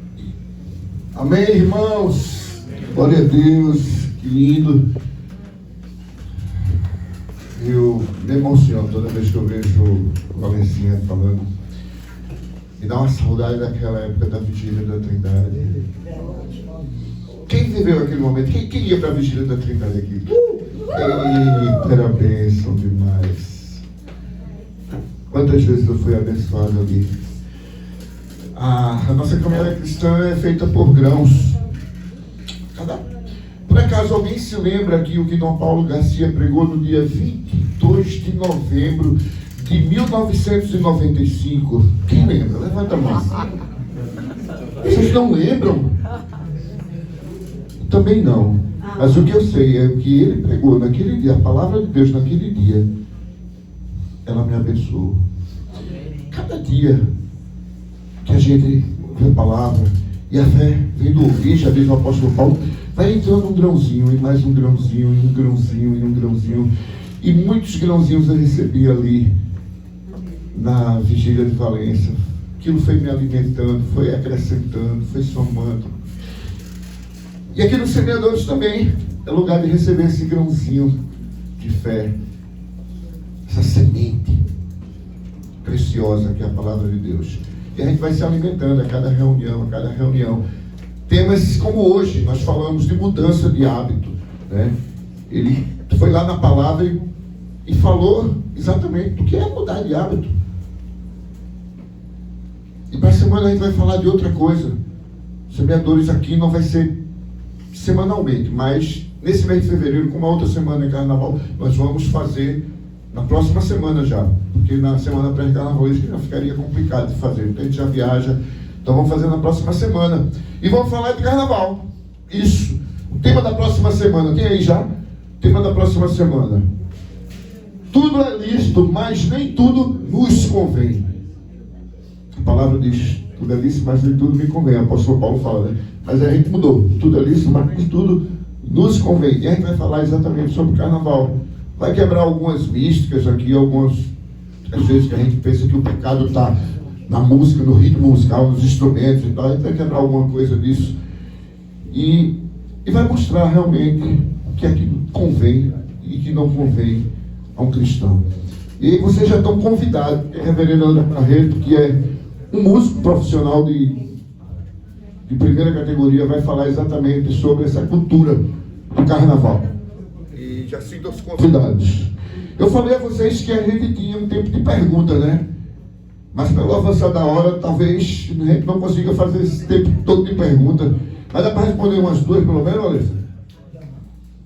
Amém, irmãos. Glória a Deus. Que lindo. Eu me emociono toda vez que eu vejo Valencinha falando. Me dá uma saudade daquela época da Vigília da Trindade. Quem viveu aquele momento? Quem ia para a Vigília da Trindade aqui? Eita, era bênção demais. Quantas vezes eu fui abençoado ali? A nossa caminhada cristã é feita por grãos. Por acaso alguém se lembra aqui o que Dom Paulo Garcia pregou no dia 22 de novembro de 1995? Quem lembra? Levanta a mão. Vocês não lembram? Também não. Mas o que eu sei é que ele pregou naquele dia, a palavra de Deus naquele dia, ela me abençoou. Cada dia que a gente vê a palavra e a fé vem do ouvir, já diz o apóstolo Paulo, vai entrando um grãozinho, e mais um grãozinho, e um grãozinho, e um grãozinho. E muitos grãozinhos eu recebi ali na Vigília de Valença. Aquilo foi me alimentando, foi acrescentando, foi somando. E aqui nos semeadores também é lugar de receber esse grãozinho de fé, essa semente preciosa que é a palavra de Deus. E a gente vai se alimentando a cada reunião, Temas como hoje, nós falamos de mudança de hábito, né? Ele foi lá na palavra e falou exatamente do que é mudar de hábito. E para a semana a gente vai falar de outra coisa. Semeadores aqui não vai ser semanalmente, mas nesse mês de fevereiro, como a outra semana em carnaval, nós vamos fazer na próxima semana já, porque na semana pré-carnaval isso já ficaria complicado de fazer, então a gente já viaja, então vamos fazer na próxima semana, e vamos falar de carnaval, isso, o tema da próxima semana, tem aí já? O tema da próxima semana, tudo é lícito, mas nem tudo nos convém. A palavra diz, tudo é lícito, mas nem tudo me convém, o apóstolo Paulo fala, né? Mas a gente mudou, tudo é lícito, mas nem tudo nos convém, e a gente vai falar exatamente sobre o carnaval. Vai quebrar algumas místicas aqui, às vezes que a gente pensa que o pecado está na música, no ritmo musical, nos instrumentos e tal, a gente vai quebrar alguma coisa disso e vai mostrar realmente o que é que convém e que não convém a um cristão. E aí vocês já estão convidados, a reverenda Ana Barreto, que é um músico profissional de primeira categoria, vai falar exatamente sobre essa cultura do carnaval. Já sinto os convidados. Eu falei a vocês que a gente tinha um tempo de pergunta, né? Mas pelo avançar da hora, talvez a gente não consiga fazer esse tempo todo de pergunta. Mas dá para responder umas duas, pelo menos, Alessa?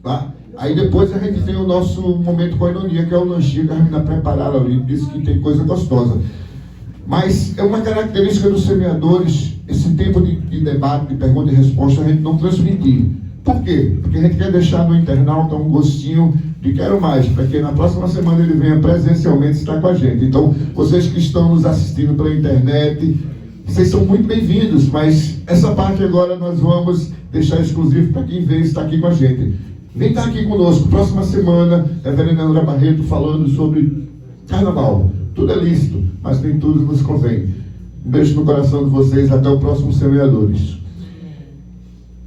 Tá? Aí depois a gente tem o nosso momento com a ironia, que é o lanchinho que a menina prepararam ali, disse que tem coisa gostosa. Mas é uma característica dos semeadores, esse tempo de debate, de pergunta e resposta, a gente não transmitir. Por quê? Porque a gente quer deixar no internauta um gostinho de quero mais, para que na próxima semana ele venha presencialmente estar com a gente. Então, vocês que estão nos assistindo pela internet, vocês são muito bem-vindos, mas essa parte agora nós vamos deixar exclusivo para quem vem estar aqui com a gente. Vem estar aqui conosco, próxima semana, a reverenda Ana Barreto falando sobre carnaval. Tudo é lícito, mas nem tudo nos convém. Um beijo no coração de vocês, até o próximo Semeadores.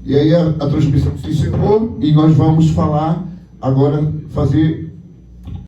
E aí a transmissão se encerrou e nós vamos falar agora, fazer